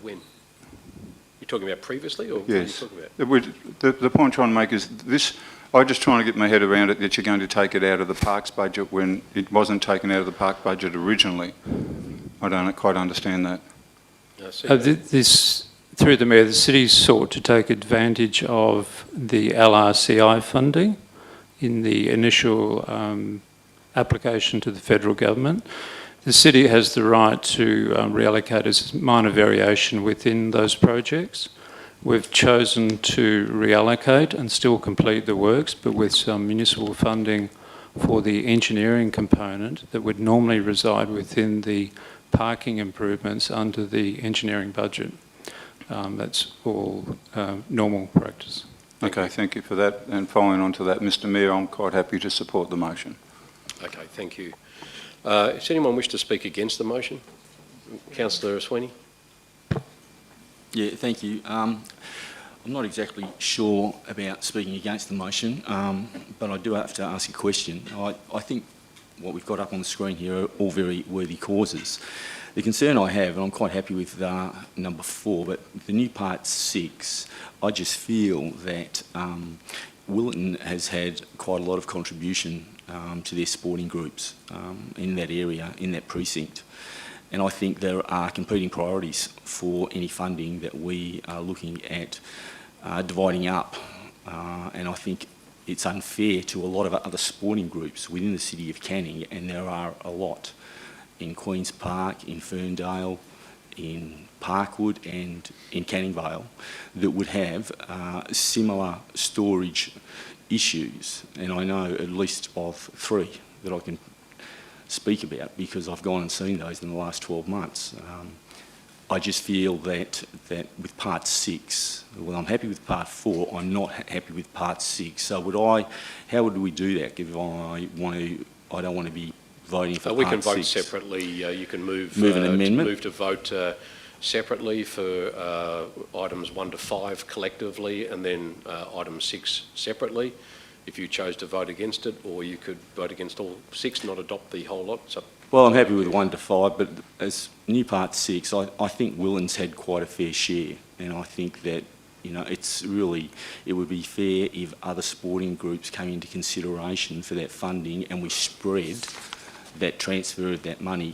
When? You're talking about previously, or yes. What are you talking about? The point I'm trying to make is this, I'm just trying to get my head around it, that you're going to take it out of the parks budget when it wasn't taken out of the park budget originally. I don't quite understand that. Through the Mayor, the city sought to take advantage of the LRCI funding in the initial application to the federal government. The city has the right to reallocate as minor variation within those projects. We've chosen to reallocate and still complete the works, but with some municipal funding for the engineering component that would normally reside within the parking improvements under the engineering budget. That's all normal practice. Okay, thank you for that. And following on to that, Mr Mayor, I'm quite happy to support the motion. Okay, thank you. Does anyone wish to speak against the motion? Councillor Sweeney? Yeah, thank you. I'm not exactly sure about speaking against the motion, but I do have to ask a question. I think what we've got up on the screen here are all very worthy causes. The concern I have, and I'm quite happy with number 4, but the new part 6, I just feel that Willerton has had quite a lot of contribution to their sporting groups in that area, in that precinct. And I think there are competing priorities for any funding that we are looking at dividing up. And I think it's unfair to a lot of other sporting groups within the city of Canning, and there are a lot in Queen's Park, in Ferndale, in Parkwood and in Canning Vale that would have similar storage issues, and I know at least of 3 that I can speak about because I've gone and seen those in the last 12 months. I just feel that with part 6, well, I'm happy with part 4, I'm not happy with part 6. So how would we do that if I don't want to be voting for we part can vote 6? separately. You can move an amendment. move to vote separately for items 1 to 5 collectively, and then item 6 separately. If you chose to vote against it, or you could vote against all 6, not adopt the whole lot. So, Well, I'm happy with 1 to 5, but as new part 6, I think Willen's had quite a fair share, and I think that, you know, it would be fair if other sporting groups came into consideration for that funding and we spread that transfer of that money.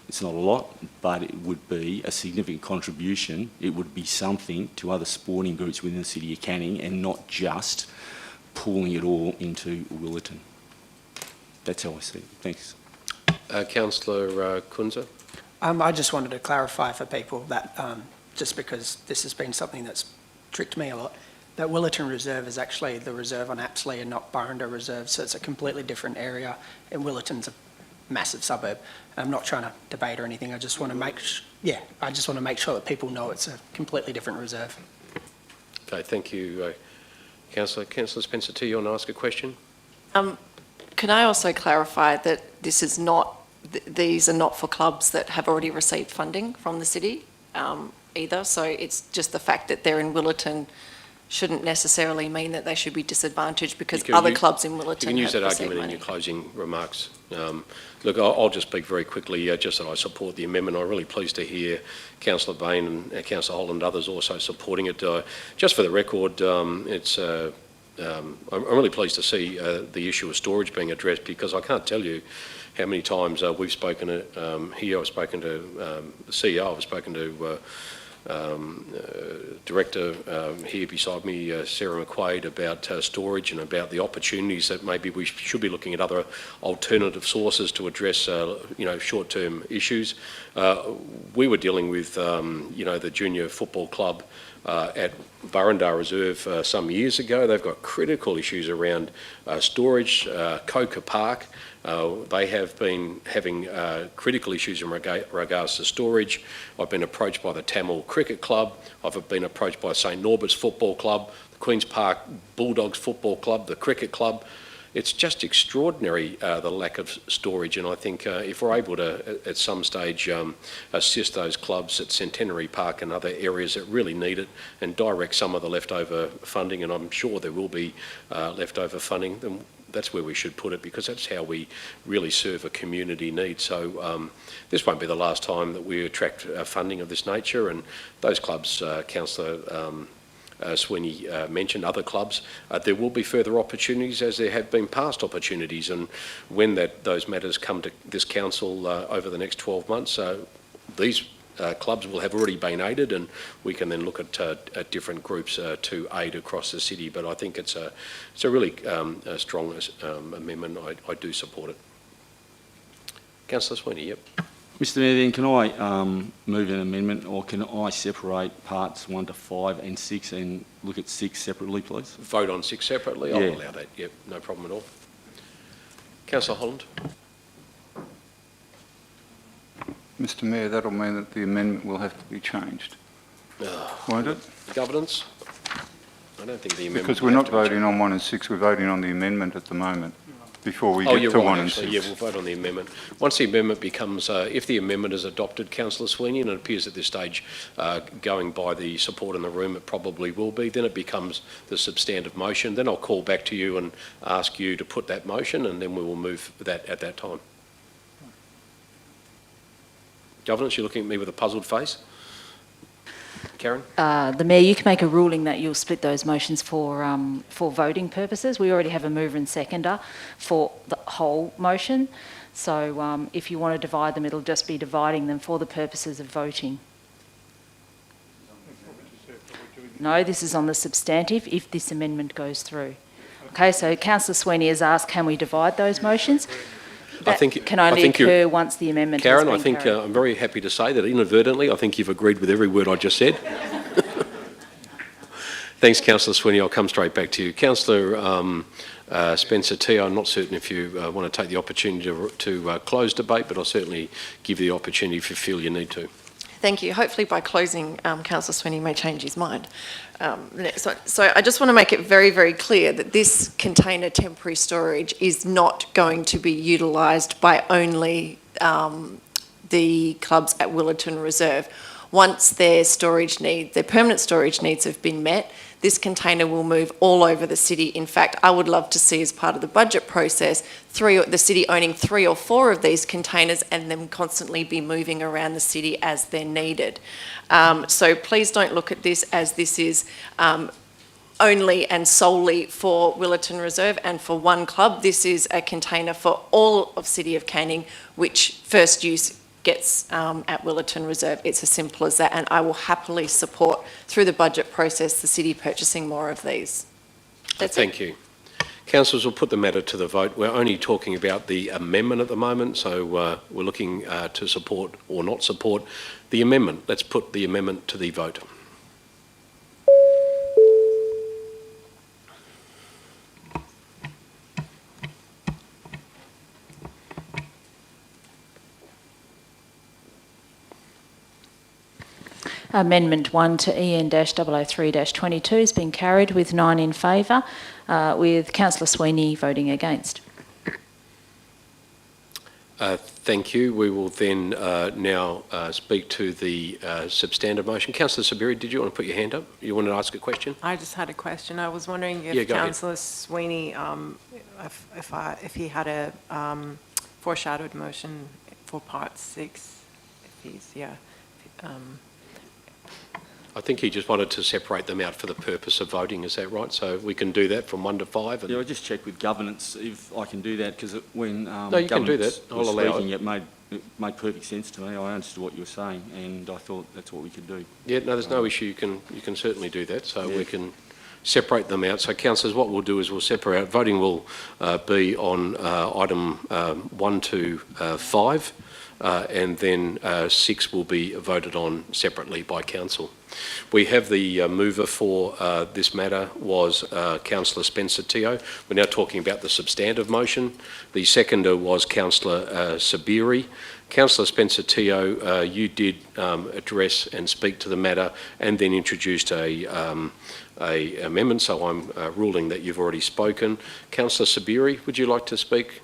It's not a lot, but it would be a significant contribution. It would be something to other sporting groups within the City of Canning and not just pooling it all into Willerton. That's how I see it. Thanks. Councillor Kunza. I just wanted to clarify for people that, just because this has been something that's tricked me a lot, that Willerton Reserve is actually the reserve on Apsley and not Burrender Reserve, so it's a completely different area, and Willerton's a massive suburb. I'm not trying to debate or anything, I just want to make sure that people know it's a completely different reserve. Okay, thank you, Councillor. Councillor Spencer, you want to ask a question? Can I also clarify that this is not, these are not for clubs that have already received funding from the city either, so it's just the fact that they're in Willerton shouldn't necessarily mean that they should be disadvantaged because other clubs in Willerton You can use that have argument in money. your closing remarks. Look, I'll just speak very quickly, just that I support the amendment. I'm really pleased to hear Councillor Bain and Councillor Holland and others also supporting it. Just for the record, I'm really pleased to see the issue of storage being addressed, because I can't tell you how many times we've spoken here. I've spoken to the CEO, I've spoken to Director here beside me, Sarah McQuaid, about storage and about the opportunities that maybe we should be looking at other alternative sources to address, short-term issues. We were dealing with, the junior football club at Burrender Reserve some years ago. They've got critical issues around storage. Coker Park, they have been having critical issues in regards to storage. I've been approached by the Tamil Cricket Club. I've been approached by St Norbert's Football Club, the Queen's Park Bulldogs Football Club, the Cricket Club. It's just extraordinary, the lack of storage, and I think if we're able to, at some stage, assist those clubs at Centenary Park and other areas that really need it, and direct some of the leftover funding, and I'm sure there will be leftover funding, then that's where we should put it, because that's how we really serve a community need. So this won't be the last time that we attract funding of this nature, and those clubs, Councillor Sweeney mentioned, other clubs, there will be further opportunities as there have been past opportunities, and when those matters come to this council over the next 12 months, these clubs will have already been aided, and we can then look at different groups to aid across the city. But I think it's a really strong amendment. I do support it. Councillor Sweeney, yep. Mr Mayor, then can I move an amendment, or can I separate parts 1 to 5 and 6 and look at 6 separately, please? Vote on 6 separately? Yeah. I'll allow that, yep, no problem at all. Councillor Holland. Mr Mayor, that'll mean that the amendment will have to be changed, won't it? Governance? I don't think the amendment... Because we're not voting on 1 and 6, we're voting on the amendment at the moment, before we Oh, get you're to right, 1 and actually. 6. Yeah, we'll vote on the amendment. Once the amendment becomes, if the amendment is adopted, Councillor Sweeney, and it appears at this stage, going by the support in the room, it probably will be, then it becomes the substantive motion. Then I'll call back to you and ask you to put that motion, and then we will move that at that time. Governance, you're looking at me with a puzzled face. Karen? The Mayor, you can make a ruling that you'll split those motions for voting purposes. We already have a mover and seconder for the whole motion. So if you want to divide them, it'll just be dividing them for the purposes of voting. No, this is on the substantive if this amendment goes through. Okay, so Councillor Sweeney has asked, can we divide those motions? That think can only you're- occur once the amendment has Karen, been I think carried. I'm very happy to say that inadvertently, I think you've agreed with every word I just said. Thanks, Councillor Sweeney. I'll come straight back to you. Councillor Spencer T, I'm not certain if you want to take the opportunity to close debate, but I'll certainly give you the opportunity if you feel you need to. Thank you. Hopefully by closing, Councillor Sweeney may change his mind. So I just want to make it very, very clear that this container temporary storage is not going to be utilised by only the clubs at Willerton Reserve. Once their permanent storage needs have been met, this container will move all over the city. In fact, I would love to see, as part of the budget process, the city owning 3 or 4 of these containers and them constantly be moving around the city as they're needed. So please don't look at this as this is only and solely for Willerton Reserve and for one club. This is a container for all of City of Canning, which first use gets at Willerton Reserve. It's as simple as that, and I will happily support, through the budget process, the city purchasing more of these. Thank you. Councillors, will put the matter to the vote. We're only talking about the amendment at the moment, so we're looking to support or not support the amendment. Let's put the amendment to the vote. Amendment 1 to EN-003-22 has been carried with 9 in favour, with Councillor Sweeney voting against. Thank you. We will then now speak to the substantive motion. Councillor Sabiri, did you want to put your hand up? You wanted to ask a question? I just had a question. I was wondering Yeah, if go ahead. Councillor Sweeney, if he had a foreshadowed motion for part 6, if he's, I think he just wanted to separate them out for the purpose of voting, is that right? So we can do that from 1 to 5? And Yeah, I'll just check with governance if I can do that, because when you can do that. I'll was allow speaking, it made perfect sense to me. I understood what you were saying, and I thought that's what we could do. Yeah, no, there's no issue. You can certainly do that. So we can separate them out. So, councillors, what we'll do is we'll separate. Voting will be on item 1 to 5, and then 6 will be voted on separately by council. We have the mover for this matter was Councillor Spencer Teo. We're now talking about the substantive motion. The seconder was Councillor Sabiri. Councillor Spencer Teo, you did address and speak to the matter and then introduced a amendment, so I'm ruling that you've already spoken. Councillor Sabiri, would you like to speak?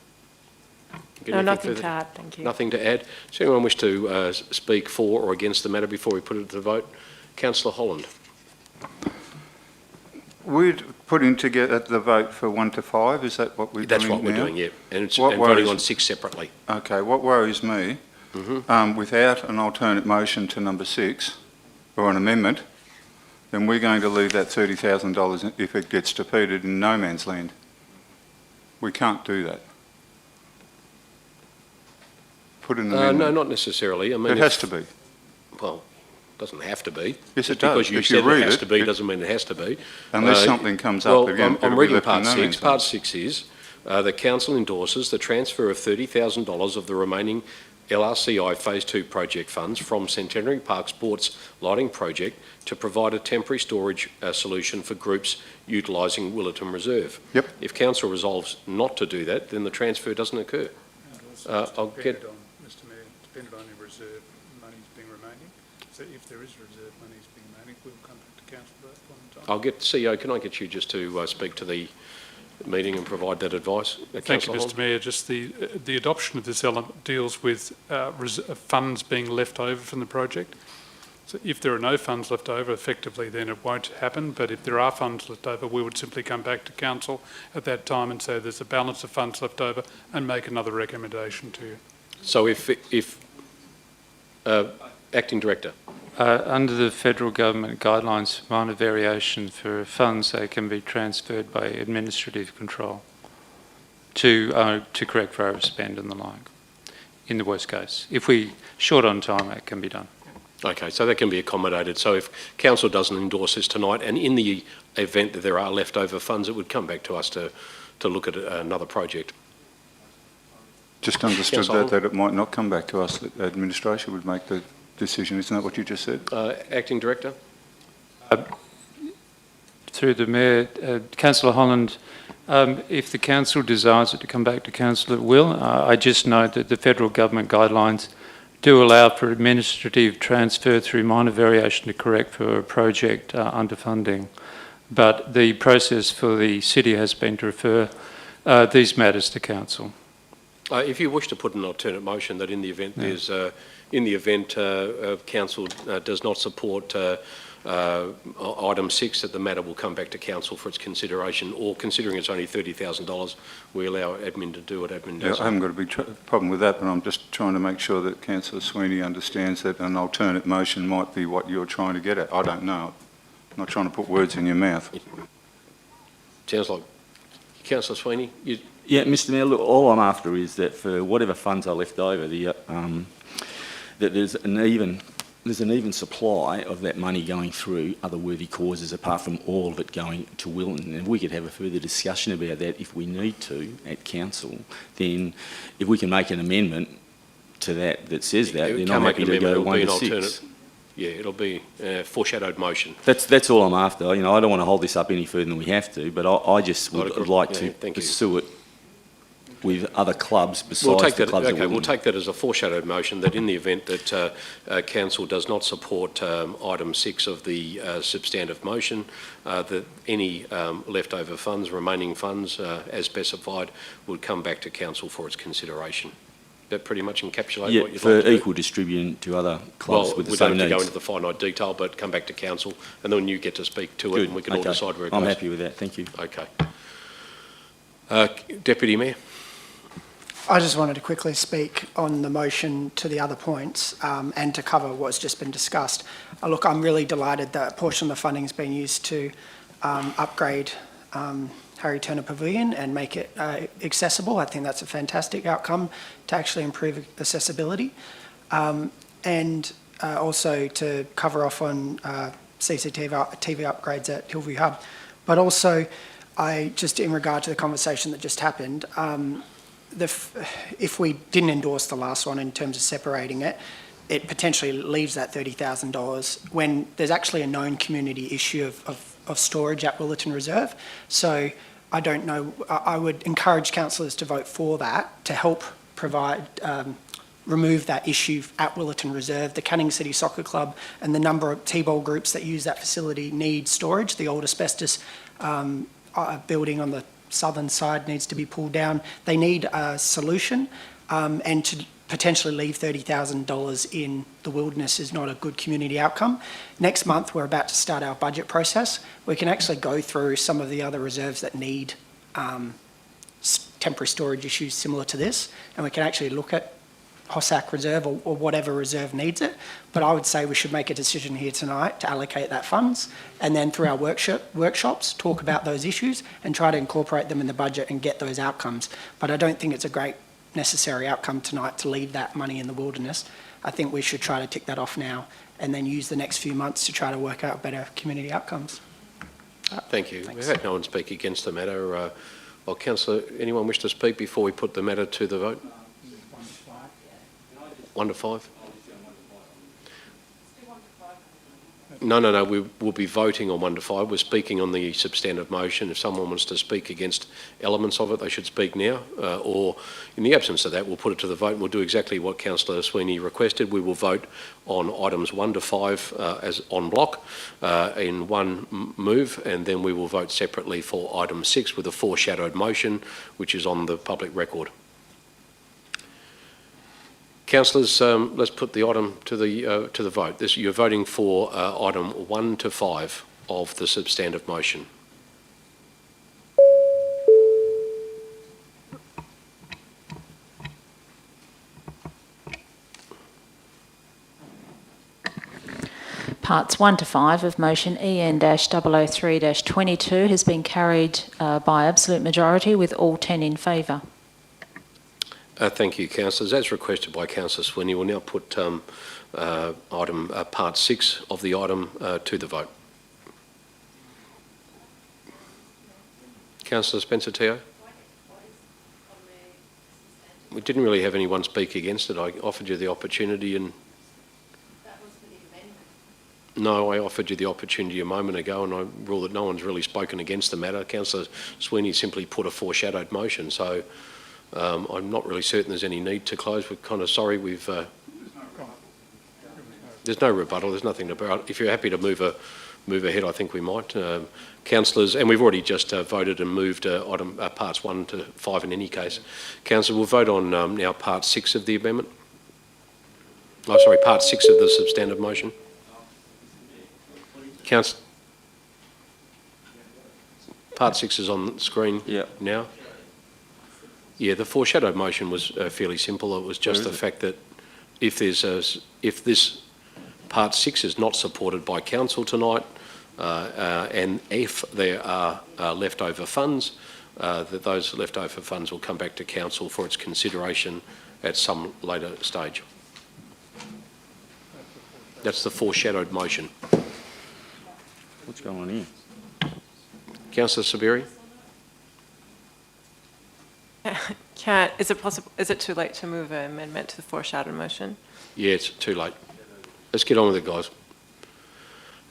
No, nothing to add, thank you. Nothing to add. Does anyone wish to speak for or against the matter before we put it to the vote? Councillor Holland. We'd put in together the vote for 1 to 5, is that what we're doing now? That's what we're doing, yeah. And voting on 6 separately. Okay, what worries me, without an alternate motion to number 6, or an amendment, then we're going to leave that $30,000 if it gets defeated in no man's land. We can't do that. Put an amendment. No, not necessarily. I mean, it has to be. Well, it doesn't have to be. Yes, it Just does. because you If said you read it has it, to be doesn't mean it has to be. Unless something comes up again. I'm it'll be reading left in part no 6. man's Part land. 6 is the council endorses the transfer of $30,000 of the remaining LRCI Phase 2 project funds from Centenary Park Sports Lighting Project to provide a temporary storage solution for groups utilising Willerton Reserve. Yep. If council resolves not to do that, then the transfer doesn't occur. I'll get... Mr Mayor, depended on the reserve monies being remaining. So if there is reserve monies being remaining, we'll come back to council at that point in time. I'll get CEO. Can I get you just to speak to the meeting and provide that advice? Thank you, Mr Mayor. Just the adoption of this element deals with funds being left over from the project. So if there are no funds left over, effectively, then it won't happen. But if there are funds left over, we would simply come back to council at that time and say there's a balance of funds left over and make another recommendation to you. So if Acting Director. Under the federal government guidelines, minor variation for funds, they can be transferred by administrative control to correct for overspend and the like, in the worst case. If we're short on time, that can be done. Okay, so that can be accommodated. So if council doesn't endorse this tonight, and in the event that there are leftover funds, it would come back to us to look at another project. just understood Councillor that it might not come back to us, that administration would make the decision. Isn't that what you just said? Acting Director? Through the Mayor, Councillor Holland, if the council desires it to come back to council, it will. I just note that the federal government guidelines do allow for administrative transfer through minor variation to correct for a project underfunding. But the process for the city has been to refer these matters to council. If you wish to put an alternate motion that in the event council does not support item 6, that the matter will come back to council for its consideration, or considering it's only $30,000, we allow admin to do what admin does. I haven't got a big problem with that, but I'm just trying to make sure that Councillor Sweeney understands that an alternate motion might be what you're trying to get at. I don't know. I'm not trying to put words in your mouth. Sounds like Councillor Sweeney. Yeah, Mr Mayor, look, all I'm after is that for whatever funds are left over, that there's an even supply of that money going through other worthy causes apart from all of it going to Wilton. And we could have a further discussion about that if we need to at council. Then if we can make an amendment to that says that, then I'm happy to go 1 to 6. Yeah, it'll be a foreshadowed motion. That's all I'm after. You know, I don't want to hold this up any further than we have to, but I just would like to pursue it with other clubs besides the clubs. We'll take that as a foreshadowed motion, that in the event that council does not support item 6 of the substantive motion, that any leftover funds, remaining funds, as specified, would come back to council for its consideration. That pretty much encapsulate what you'd like to do? For equal distribution to other clubs with the same needs. We don't have to go into the finite detail, but come back to council, and then you get to speak to it, and we can all decide where it goes. I'm happy with that, thank you. Okay. Deputy Mayor? I just wanted to quickly speak on the motion to the other points and to cover what's just been discussed. Look, I'm really delighted that a portion of the funding has been used to upgrade Harry Turner Pavilion and make it accessible. I think that's a fantastic outcome to actually improve accessibility. And also to cover off on CCTV upgrades at Hillview Hub. But also, just in regard to the conversation that just happened, if we didn't endorse the last one in terms of separating it, it potentially leaves that $30,000 when there's actually a known community issue of storage at Willerton Reserve. So I don't know, I would encourage councillors to vote for that to help provide, remove that issue at Willerton Reserve. The Canning City Soccer Club and the number of T-ball groups that use that facility need storage. The old asbestos building on the southern side needs to be pulled down. They need a solution, and to potentially leave $30,000 in the wilderness is not a good community outcome. Next month, we're about to start our budget process. We can actually go through some of the other reserves that need temporary storage issues similar to this, and we can actually look at Hossack Reserve or whatever reserve needs it. But I would say we should make a decision here tonight to allocate that funds, and then through our workshops talk about those issues and try to incorporate them in the budget and get those outcomes. But I don't think it's a great necessary outcome tonight to leave that money in the wilderness. I think we should try to tick that off now and then use the next few months to try to work out better community outcomes. Thank you. Thanks. We've had no one speak against the matter. Well, Councillor, anyone wish to speak before we put the matter to the vote? 1 to 5? No, we will be voting on 1 to 5. We're speaking on the substantive motion. If someone wants to speak against elements of it, they should speak now. Or in the absence of that, we'll put it to the vote and we'll do exactly what Councillor Sweeney requested. We will vote on items 1 to 5 as en bloc in one move, and then we will vote separately for item 6 with a foreshadowed motion, which is on the public record. Councillors, let's put the item to the vote. You're voting for item 1 to 5 of the substantive motion. Parts 1 to 5 of motion EN-003-22 has been carried by absolute majority with all 10 in favour. Thank you, councillors. As requested by Councillor Sweeney, we'll now put part 6 of the item to the vote. Councillor Spencer-Teo? We didn't really have anyone speak against it. I offered you the opportunity and... That was for the amendment. No, I offered you the opportunity a moment ago and I ruled that no one's really spoken against the matter. Councillor Sweeney simply put a foreshadowed motion, so I'm not really certain there's any need to close. We're kind of sorry we've... There's no rebuttal, there's nothing about. If you're happy to move ahead, I think we might. Councillors, and we've already just voted and moved item parts 1 to 5 in any case. Councillor, we'll vote on now part 6 of the amendment. Oh, sorry, part 6 of the substantive motion. Part 6 is on the screen now. Yeah, the foreshadowed motion was fairly simple. It was just the fact that if this part 6 is not supported by council tonight, and if there are leftover funds, that those leftover funds will come back to council for its consideration at some later stage. That's the foreshadowed motion. What's going on here? Councillor Sabiri? Is it too late to move an amendment to the foreshadowed motion? Yeah, it's too late. Let's get on with it, guys.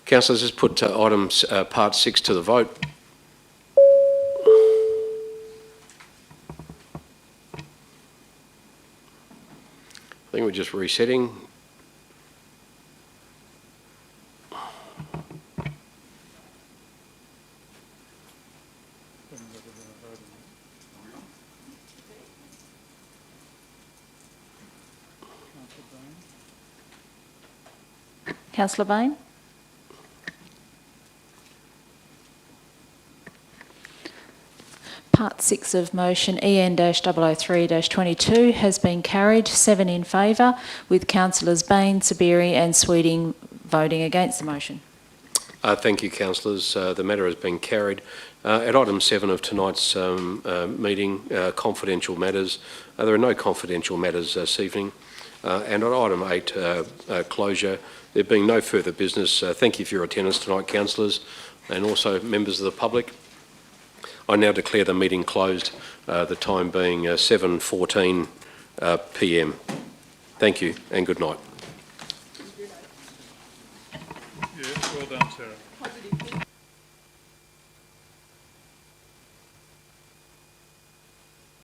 Councillors, let's put items part 6 to the vote. I think we're just resetting. Councillor Bain? Part 6 of motion EN-003-22 has been carried, 7 in favour, with councillors Bain, Sabiri and Sweeting voting against the motion. Thank you, councillors. The matter has been carried. At item 7 of tonight's meeting, confidential matters. There are no confidential matters this evening. And on item 8, closure, there being no further business, thank you for your attendance tonight, councillors, and also members of the public. I now declare the meeting closed, the time being 7:14 p.m. Thank you and good night. Yes, well done, Sarah.